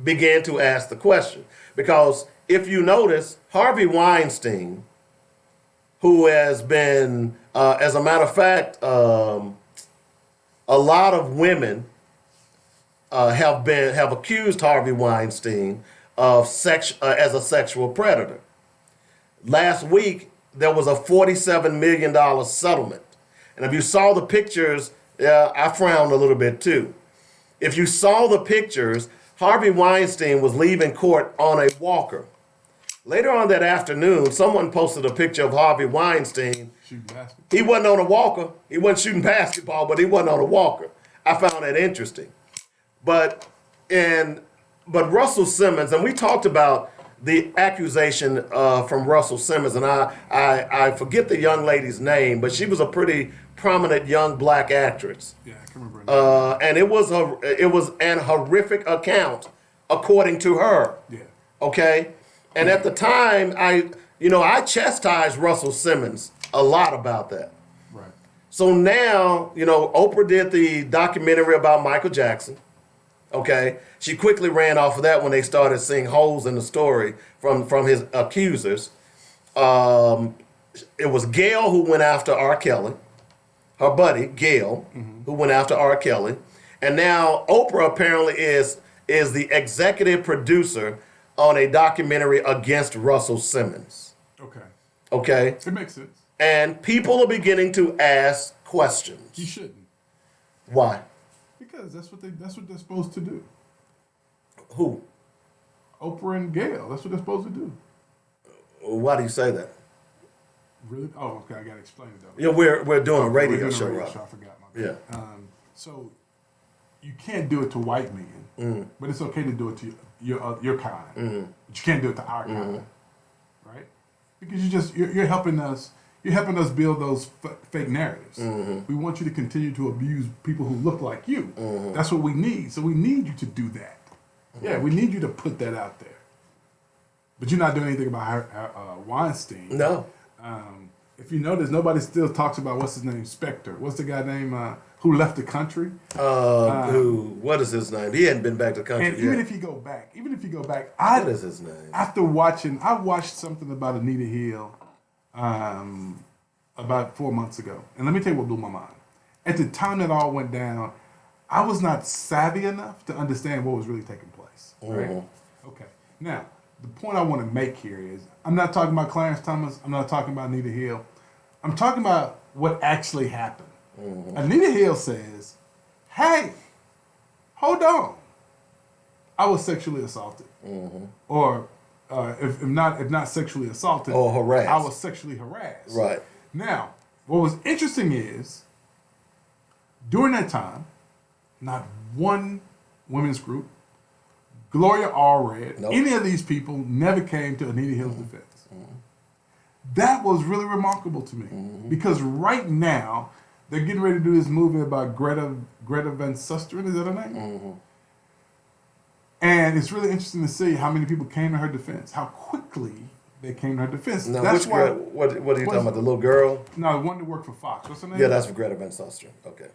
began to ask the question. Because if you notice, Harvey Weinstein, who has been, as a matter of fact, a lot of women have accused Harvey Weinstein of as a sexual predator. Last week, there was a $47 million settlement. And if you saw the pictures, I frowned a little bit too. If you saw the pictures, Harvey Weinstein was leaving court on a walker. Later on that afternoon, someone posted a picture of Harvey Weinstein. Shooting basketball. He wasn't on a walker. He wasn't shooting basketball, but he wasn't on a walker. I found that interesting. But Russell Simmons, and we talked about the accusation from Russell Simmons, and I forget the young lady's name, but she was a pretty prominent young black actress. Yeah, I can remember. And it was an horrific account, according to her. Yeah. Okay, and at the time, I chastised Russell Simmons a lot about that. Right. So now, Oprah did the documentary about Michael Jackson. Okay, she quickly ran off of that when they started seeing holes in the story from his accusers. It was Gail who went after R. Kelly, her buddy Gail, who went after R. Kelly, and now Oprah apparently is the executive producer on a documentary against Russell Simmons. Okay. Okay, It makes sense. and people are beginning to ask questions. You shouldn't. Why? Because that's what they're supposed to do. Who? Oprah and Gail, that's what they're supposed to do. Why do you say that? Really? Oh, okay, I gotta explain it though. Yeah, we're doing a We're radio doing a show, radio right? show, I forgot my bad. Yeah. So you can't do it to white men, but it's okay to do it to your kind. But you can't do it to our kind, right? Because you're helping us. You're helping us build those fake narratives. We want you to continue to abuse people who look like you. That's what we need. So we need you to do that. Yeah, we need you to put that out there. But you're not doing anything about Weinstein. No. If you notice, nobody still talks about what's his name, Spectre. What's the guy name who left the country? What is his name? He hadn't been back to the country And yet. even if you go back, What is his name? After I watched something about Anita Hill about 4 months ago. And let me tell you what blew my mind. At the time that all went down, I was not savvy enough to understand what was really taking place. Right? Okay. Now, the point I want to make here is I'm not talking about Clarence Thomas. I'm not talking about Anita Hill. I'm talking about what actually happened. Anita Hill says, hey, hold on. I was sexually assaulted. Or if not sexually assaulted, Or harassed. I was sexually harassed. Right. Now, what was interesting is during that time, not one women's group, Gloria Allred, Nope. any of these people never came to Anita Hill's defense. That was really remarkable to me because right now they're getting ready to do this movie about Greta Van Susteren. Is that her name? And it's really interesting to see how many people came to her defense, how quickly they came to her defense. Now, That's which why. girl, what are you talking about? The little girl? No, the one that worked for Fox. What's her name? Yeah, that's for Greta Van Susteren. Okay.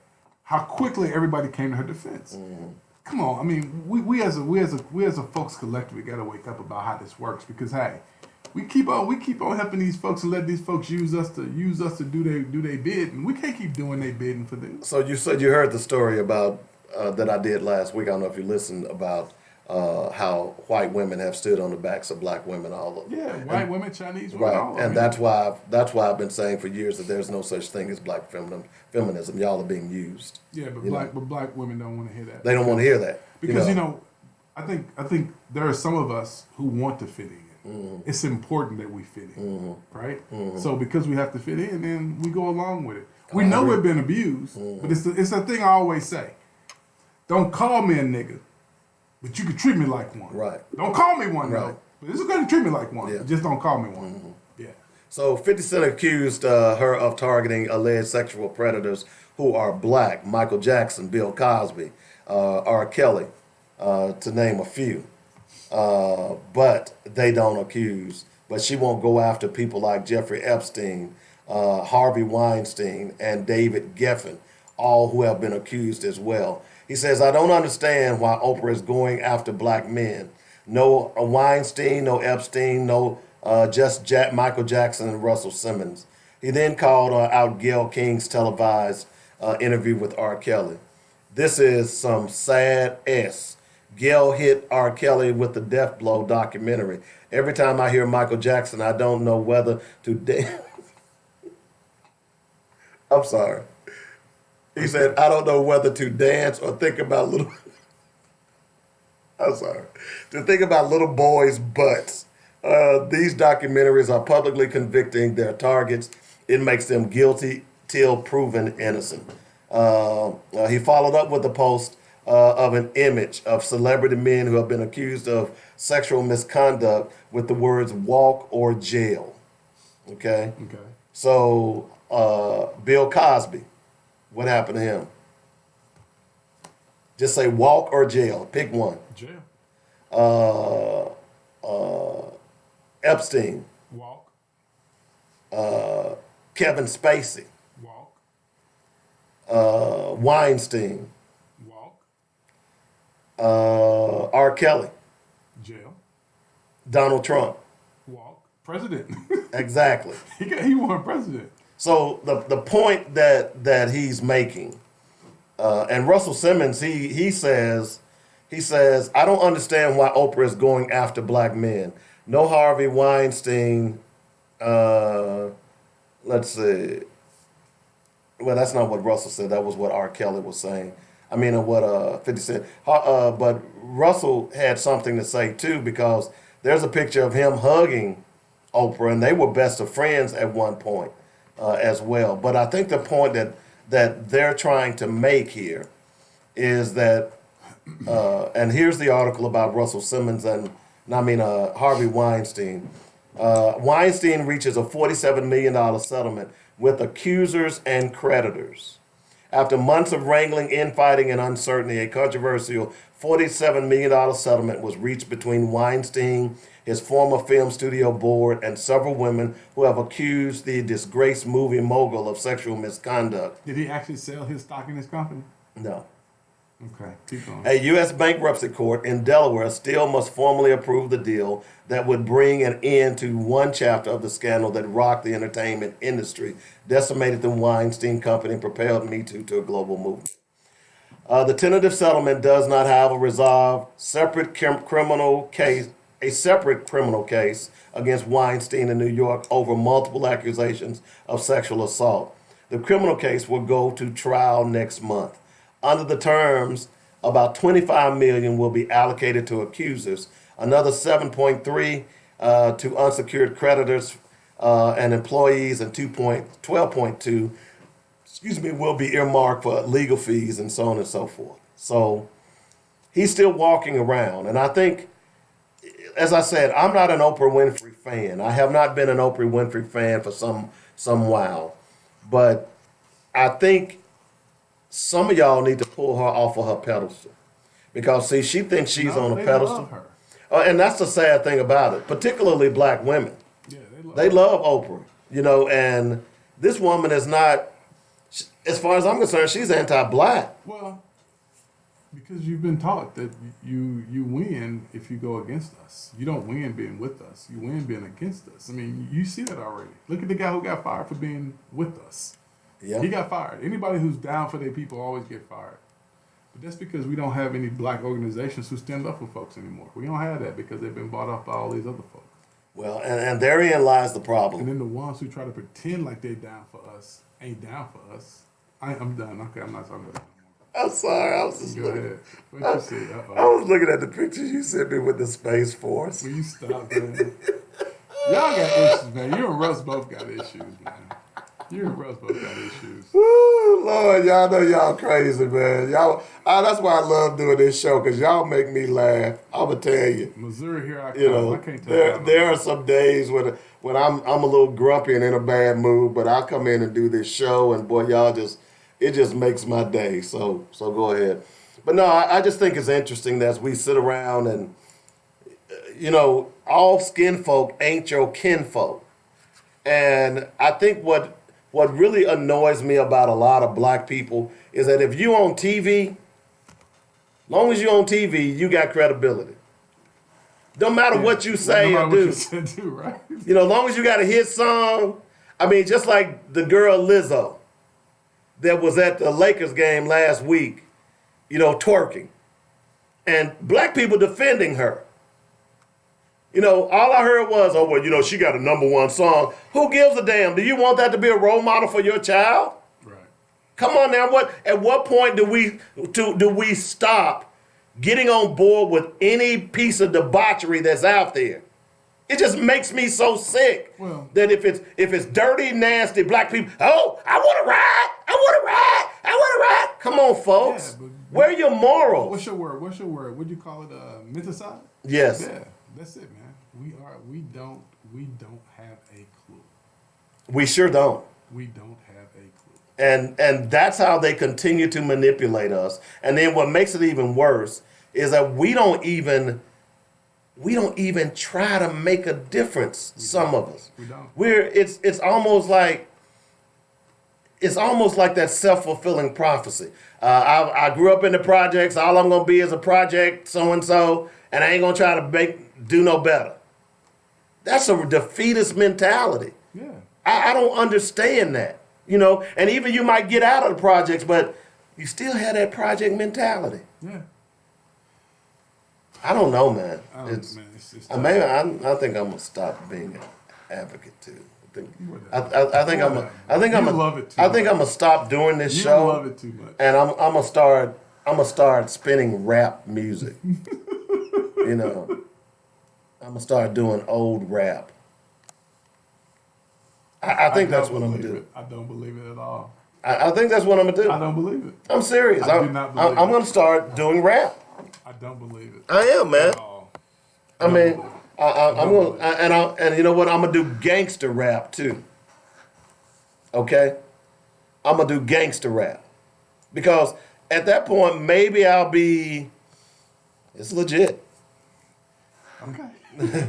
How quickly everybody came to her defense. Come on, I mean, we as a folks collective, we got to wake up about how this works because hey, we keep on helping these folks and let these folks use us to do their bid, and we can't keep doing their bidding for them. So you said you heard the story about that I did last week. I don't know if you listened about how white women have stood on the backs of black women all over. Yeah, white women, Chinese women, all Right, and I mean, that's why I've been saying for years that there's no such thing as black feminism. Y'all are being used. yeah, but you know. black women don't want to hear that. They don't want to hear that Because I think there are some of us who want to fit in. It's important that we fit in, right? So because we have to fit in, then we go along with it. We know we've been abused, but it's the thing I always say. Don't call me a nigga, but you can treat me like one. Right. Don't call me one Right. though, but it's okay to treat me like one. Yeah. Just don't call me one. Yeah. So 50 Cent accused her of targeting alleged sexual predators who are black: Michael Jackson, Bill Cosby, R. Kelly, to name a few. But they don't accuse. But she won't go after people like Jeffrey Epstein, Harvey Weinstein, and David Geffen, all who have been accused as well. He says, I don't understand why Oprah is going after black men. No Weinstein, no Epstein, no just Michael Jackson and Russell Simmons. He then called out Gayle King's televised interview with R. Kelly. This is some sad S. Gayle hit R. Kelly with the Death Blow documentary. Every time I hear Michael Jackson, I don't know whether to dance. I'm sorry. He said, I don't know whether to dance or think about little... I'm sorry. To think about little boys' butts. These documentaries are publicly convicting their targets. It makes them guilty till proven innocent. He followed up with a post of an image of celebrity men who have been accused of sexual misconduct with the words walk or jail. Okay? Okay. So, Bill Cosby, what happened to him? Just say walk or jail. Pick one. Jail. Epstein, Walk. Kevin Spacey, Walk. Weinstein, Walk. R. Kelly, Jail. Donald Trump, Walk. president. Exactly. He won president. So the point that he's making, and Russell Simmons, he says, I don't understand why Oprah is going after black men. No Harvey Weinstein. Let's see. Well, that's not what Russell said. That was what R. Kelly was saying. I mean, what 50 Cent. But Russell had something to say too, because there's a picture of him hugging Oprah, and they were best of friends at one point as well. But I think the point that they're trying to make here is that, and here's the article about Russell Simmons and Harvey Weinstein. Weinstein reaches a $47 million settlement with accusers and creditors. After months of wrangling, infighting, and uncertainty, a controversial $47 million settlement was reached between Weinstein, his former film studio board, and several women who have accused the disgraced movie mogul of sexual misconduct. Did he actually sell his stock in his company? No. Okay, keep going. A U.S. bankruptcy court in Delaware still must formally approve the deal that would bring an end to one chapter of the scandal that rocked the entertainment industry, decimated the Weinstein Company, and propelled Me Too to a global movement. The tentative settlement does not have a resolved separate criminal case against Weinstein in New York over multiple accusations of sexual assault. The criminal case will go to trial next month. Under the terms, about $25 million will be allocated to accusers, another $7.3 to unsecured creditors and employees, and $12.2 will be earmarked for legal fees and so on and so forth. So he's still walking around, and I think, as I said, I'm not an Oprah Winfrey fan. I have not been an Oprah Winfrey fan for some while, but I think some of y'all need to pull her off of her pedestal, because see, she thinks she's on a pedestal. Love her. And that's the sad thing about it, particularly black women. Yeah, They love Oprah, and this woman is not, as far as I'm concerned, she's anti-black. Well, because you've been taught that you win if you go against us. You don't win being with us. You win being against us. I mean, you see that already. Look at the guy who got fired for being with us. Yeah. He got fired. Anybody who's down for their people always get fired. But that's because we don't have any black organizations who stand up for folks anymore. We don't have that because they've been bought up by all these other folks. Well, and therein lies the problem. And then the ones who try to pretend like they're down for us ain't down for us. I'm done. Okay, I'm not talking about that no more. I'm sorry, I was just Go looking. ahead. What you see? I was looking at the pictures you sent me with the Space Force. Will you stop, man? Y'all got issues, man. You and Russ both got issues, man. You and Russ both got issues. Woo, Lord, y'all know y'all crazy, man. That's why I love doing this show, because y'all make me laugh. I'ma tell you. Missouri, here I come. I can't tell you. There are some days when I'm a little grumpy and in a bad mood, but I come in and do this show, and boy, it just makes my day. So go ahead. But no, I just think it's interesting that as we sit around and, all skin folk ain't your kinfolk. And I think what really annoys me about a lot of black people is that if you on TV, long as you on TV, you got credibility. Don't matter what you say or do. Right? Long as you got a hit song. I mean, just like the girl Lizzo that was at the Lakers game last week, twerking. And black people defending her. All I heard was, she got a #1 song. Who gives a damn? Do you want that to be a role model for your child? Right. Come on now. At what point do we stop getting on board with any piece of debauchery that's out there? It just makes me so sick that if it's dirty, nasty black people, I want to ride. I want to ride. I want to ride. Come on, folks. Yeah, where are your morals? What's your word? What'd you call it? Menticide? Yes. Yeah, that's it, man. We don't have a clue. We sure don't. We don't have a clue. And that's how they continue to manipulate us. And then what makes it even worse is that we don't even try to make a difference. Some of us. We don't. It's almost like that self-fulfilling prophecy. I grew up in the projects. All I'm gonna be is a project so and so, and I ain't gonna try to do no better. That's a defeatist mentality. Yeah. I don't understand that. You know, and even you might get out of the projects, but you still have that project mentality. Yeah. I don't know, man. It's I think I'm gonna stop being an advocate too. I think I'm gonna stop doing this show. You love it too much. And I'm gonna start spinning rap music. You know, I'm gonna start doing old rap. I think that's what I'm gonna do. I don't believe it at all. I think that's what I'm gonna do. I don't believe it. I'm serious. I do not believe I'm it. gonna start doing rap. I don't believe it. I am, man. At all. I mean, I'm gonna and you know what? I'm gonna do gangster rap too. Okay, I'm gonna do gangster rap because at that point maybe I'll be. It's legit. Okay.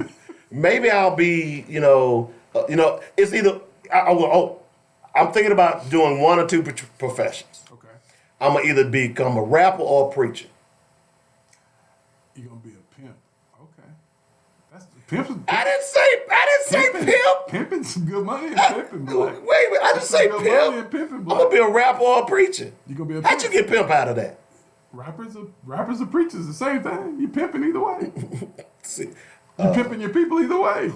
Maybe I'll be. It's either. I'm thinking about doing one or two professions. Okay. I'm gonna either become a rapper or a preacher. You're gonna be a pimp. Okay. That's pimp. I didn't say pimp. Pimping some good money in pimping, boy. Wait, I didn't say Good money in pimp. pimping, I'm boy. gonna be a rapper or a preacher. You gonna be a How'd pimp. you get pimp out of that? Rappers are preachers, the same thing. You pimping either way. See, You pimping your people either way.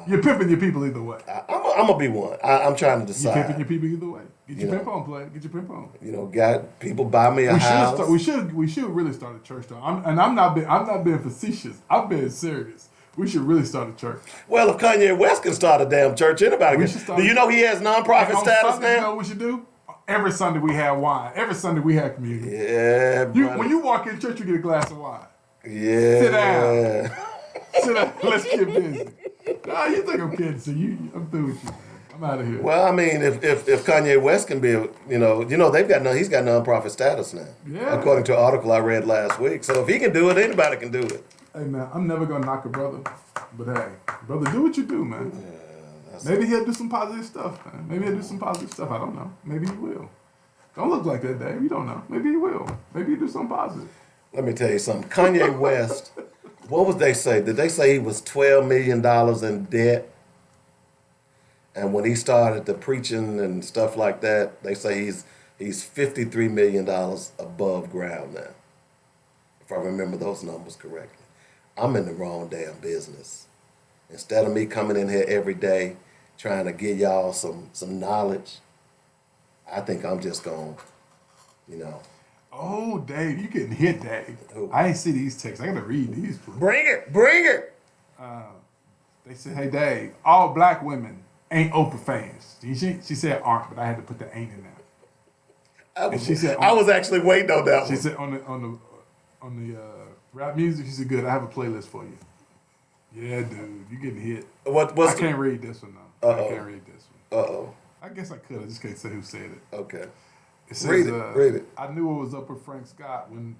You're pimping your people either way. I'm gonna be one. I'm trying to You decide. pimping your people either way. Get your You know. pimp on, play. Get your pimp on. You know, got people buy me a house. We should really start a church though. I'm not being facetious. I'm being serious. We should really start a church. Well, if Kanye West can start a damn church, anybody We can. should start Do you know he has nonprofit And on status Sundays, you know now? what we should do? Every Sunday we have wine. Every Sunday we have communion. Yeah, When you walk in church, you get a glass of wine. yeah. Sit down. Sit down. Let's get busy. Nah, you think I'm kidding? So I'm through with you, man. I'm out of here. Well, I mean, if Kanye West can be, he's got nonprofit status now. Yeah. According to an article I read last week. So if he can do it, anybody can do it. Hey man, I'm never gonna knock a brother, but hey, brother, do what you do, man. Yeah, Maybe he'll do some positive stuff, man. Maybe he'll do some positive stuff. I don't know. Maybe he will. Don't look like that, Dave. You don't know. Maybe he will. Maybe he'll do something positive. Let me tell you something. Kanye West, what was they say? Did they say he was $12 million in debt? And when he started the preaching and stuff like that, they say he's $53 million above ground now. If I remember those numbers correctly. I'm in the wrong damn business. Instead of me coming in here every day trying to give y'all some knowledge, I think I'm just going, Oh, Dave, you getting hit, Dave. Who? I ain't see these texts. I gotta read these. Please. bring it. They said, hey, Dave, all black women ain't Oprah fans. She said aren't, but I had to put the ain't in there. She said, I was actually waiting on that She one. said on the rap music, she said, good, I have a playlist for you. Yeah, dude, you getting hit. I can't read this one, though. I can't read this one. Uh-oh. I guess I could. I just can't say who said it. Okay. It says, Read it. I knew it was up with Frank Scott when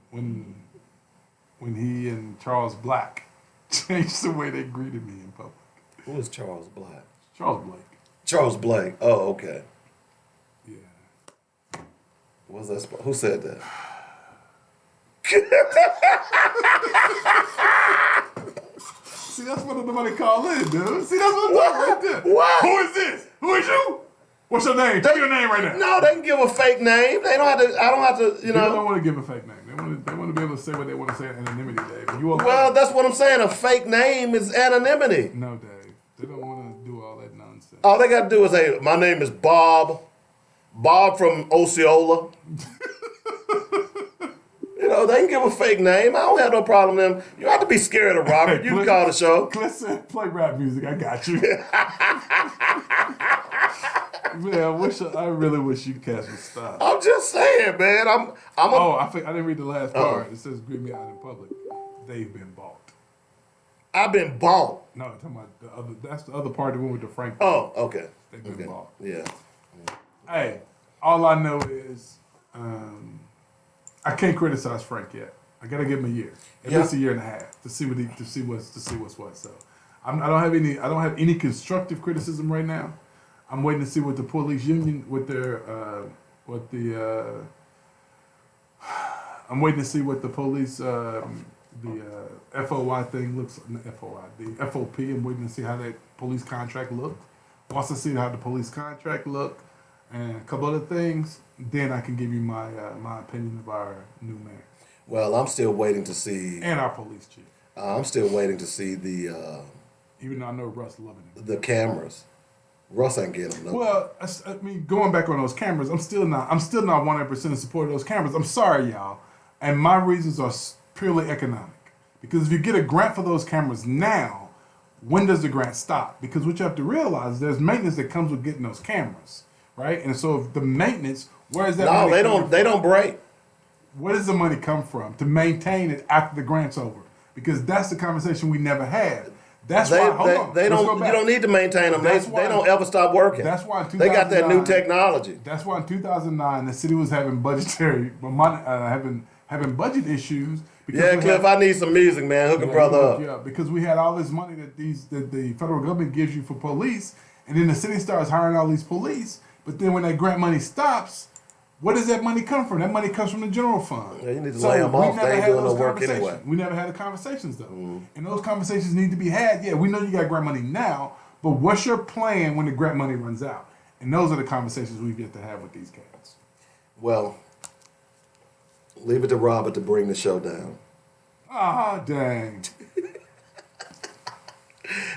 he and Charles Black changed the way they greeted me in public. Who is Charles Black? Charles Blake. Charles Blake. Oh, okay. Yeah. What was that? Who said that? See, that's what nobody call in, dude. See, that's what I'm talking right there. What? Who is this? Who is you? What's your name? Tell me your name right now. No, they can give a fake name. They don't have to. I don't have to. People don't want to give a fake name. They want to be able to say what they want to say in anonymity, Dave. And you Well, that's what I'm saying. A fake name is anonymity. No, Dave. They don't want to do all that nonsense. All they got to do is say, "My name is Bob. Bob from Osceola." They can give a fake name. I don't have no problem with them. You don't have to be scared of Robert. You can call the show. Listen, play rap music. I got you. Man, I really wish you cats would stop. I'm just saying, man. I didn't read the last part. It says, "Greet me out in public." They've been bought. I've been bought. No, I'm talking about the other. That's the other part that went with the Frank. Oh, okay. They've been bought. Yeah. Hey, all I know is I can't criticize Frank yet. I gotta give him a year, at least a year and a half, to see what's what. So I don't have any constructive criticism right now. I'm waiting to see what the police union, I'm waiting to see what the police The FOI thing looks, not FOI, the FOP. I'm waiting to see how that police contract looked. Once I see how the police contract looked and a couple other things, then I can give you my my opinion of our new mayor Well, I'm still waiting to see. and our police chief. I'm still waiting to see the Even though I know Russ loving it. the cameras. Russ ain't getting them. No. Well, I mean, going back on those cameras, I'm still not 100% in support of those cameras. I'm sorry, y'all, and my reasons are purely economic. Because if you get a grant for those cameras now, when does the grant stop? Because what you have to realize, there's maintenance that comes with getting those cameras, right? And so, if the maintenance, where is that? No, money they coming don't. They from? don't break. Where does the money come from to maintain it after the grant's over? Because that's the conversation we never had. That's They, why. Hold they, on. they Let's go don't. You back. don't need to maintain them. They That's why- don't ever stop working. That's why in they got that new 2009 technology. That's why in 2009 the city was having budgetary, having budget issues. Because Yeah, we Cliff, had- I need some music, man. Hook a Yeah, brother up. yeah, because we had all this money that the federal government gives you for police, and then the city starts hiring all these police. But then when that grant money stops, where does that money come from? That money comes from the general fund. Yeah, you need to lay 'em we off. never They ain't had doing no those work conversations. anyway. We never had the conversations though, and those conversations need to be had. Yeah, we know you got grant money now, but what's your plan when the grant money runs out? And those are the conversations we've yet to have with these cats. Well, leave it to Robert to bring the show down. Ah, dang.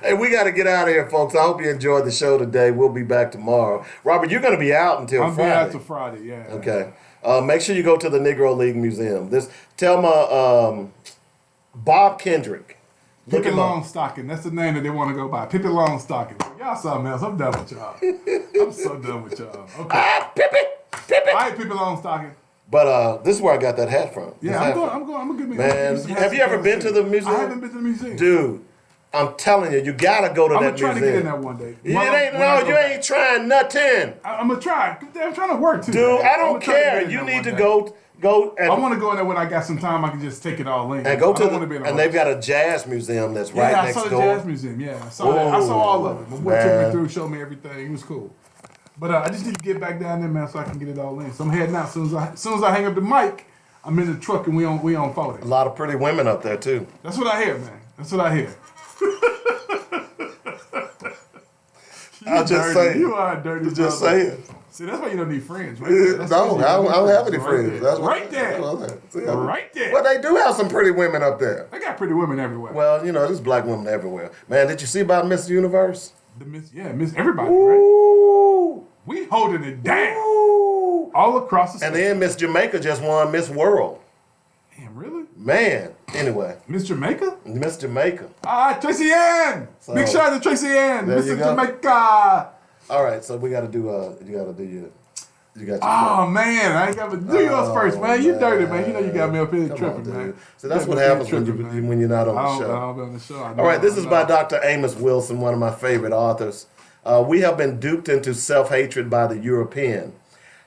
Hey, we got to get out of here, folks. I hope you enjoyed the show today. We'll be back tomorrow. Robert, you're going to be out until I'm Friday. back after Friday, yeah. Okay. Make sure you go to the Negro League Museum. Tell my Bob Kendrick. Look Pippi him up. Longstocking. That's the name that they want to go by. Pippi Longstocking. Y'all something else. I'm done with y'all. I'm so done with y'all. Okay. Ah, Pippi! I ain't Pippi Longstocking. But this is where I got that hat from. Yeah, This I'm hat going. from. I'm a good man. Man, have you ever been to the museum? I haven't been to the museum. Dude, I'm telling you, you got to go to I'm that gonna try museum. to get in there one day. You ain't trying nothing. I'm gonna try. I'm trying to work too. Dude, man. I I'm don't gonna try to get care. in You there need one to day. go I want to go in there when I got some time. I can just take it all in. and go I to don't wanna be in a and rush. they've got a jazz museum that's Yeah, right I next saw the door. jazz museum. Yeah, I saw that. I saw all of it. My boy took man. me through, showed me everything. It was cool. But I just need to get back down there, man, so I can get it all in. So I'm heading out. As soon as I hang up the mic, I'm in the truck and we on 40. A lot of pretty women up there too. That's what I hear, man. That's what I hear. I'll just dirty. say You are a dirty. Just brother. say it. See, that's why you don't need friends, right? There. That's No, why I you don't have any right friends. there. That's what- Right there. that's what I'm saying. See, Right there. Well, they do have some pretty women up there. I got pretty women everywhere. Well, you know, there's black women everywhere. Man, did you see about Miss Universe? Miss everybody, right? Ooh. We holding it down Ooh. all across the And state. then Miss Jamaica just won Miss World. Damn, really? Man, anyway, Miss Jamaica? Miss Jamaica. Tracy Ann! So, Big shout out to Tracy Ann! there Miss you go. Jamaica! All right, so we got to do. You got to do your. You got your. Oh, man. I ain't got to do yours first, man. You dirty, man. You know you got me up here Come tripping, on, dude. man. So that's You what got me happens when tripping, man. when you're not on I the don't, show. I don't be on the show. I All right, know, this is I by know. Dr. Amos Wilson, one of my favorite authors. We have been duped into self-hatred by the European.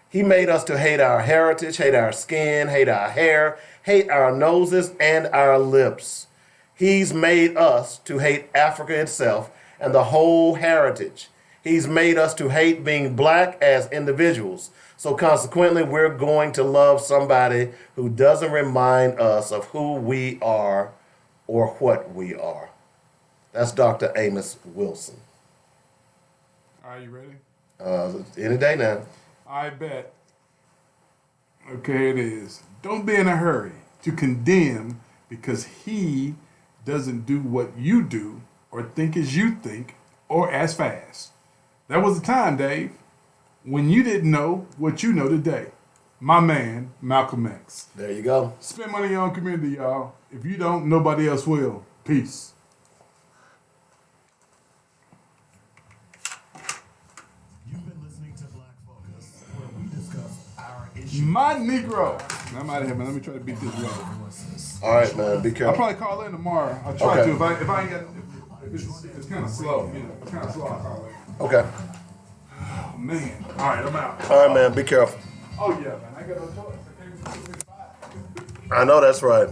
He made us to hate our heritage, hate our skin, hate our hair, hate our noses, and our lips. He's made us to hate Africa itself and the whole heritage. He's made us to hate being black as individuals. So consequently, we're going to love somebody who doesn't remind us of who we are or what we are. That's Dr. Amos Wilson. Are you ready? Any day now. I bet. Okay, it is. Don't be in a hurry to condemn because he doesn't do what you do or think as you think or as fast. There was a time, Dave, when you didn't know what you know today. My man, Malcolm X. There you go. Spend money on your own community, y'all. If you don't, nobody else will. Peace. You've been listening to Black Focus, where we discuss our issues. My Negro. I'm out of here, man. Let me try to beat this way. All right, man. Be I'll careful. probably call in tomorrow. I'll try Okay. to. If I ain't got, if it's kind of slow, you know, it's kind of slow. I'll call in. Okay. Oh man. All right, I'm out. All right, man. Be careful. Oh yeah, man. I got no choice. I can't even. I know that's right.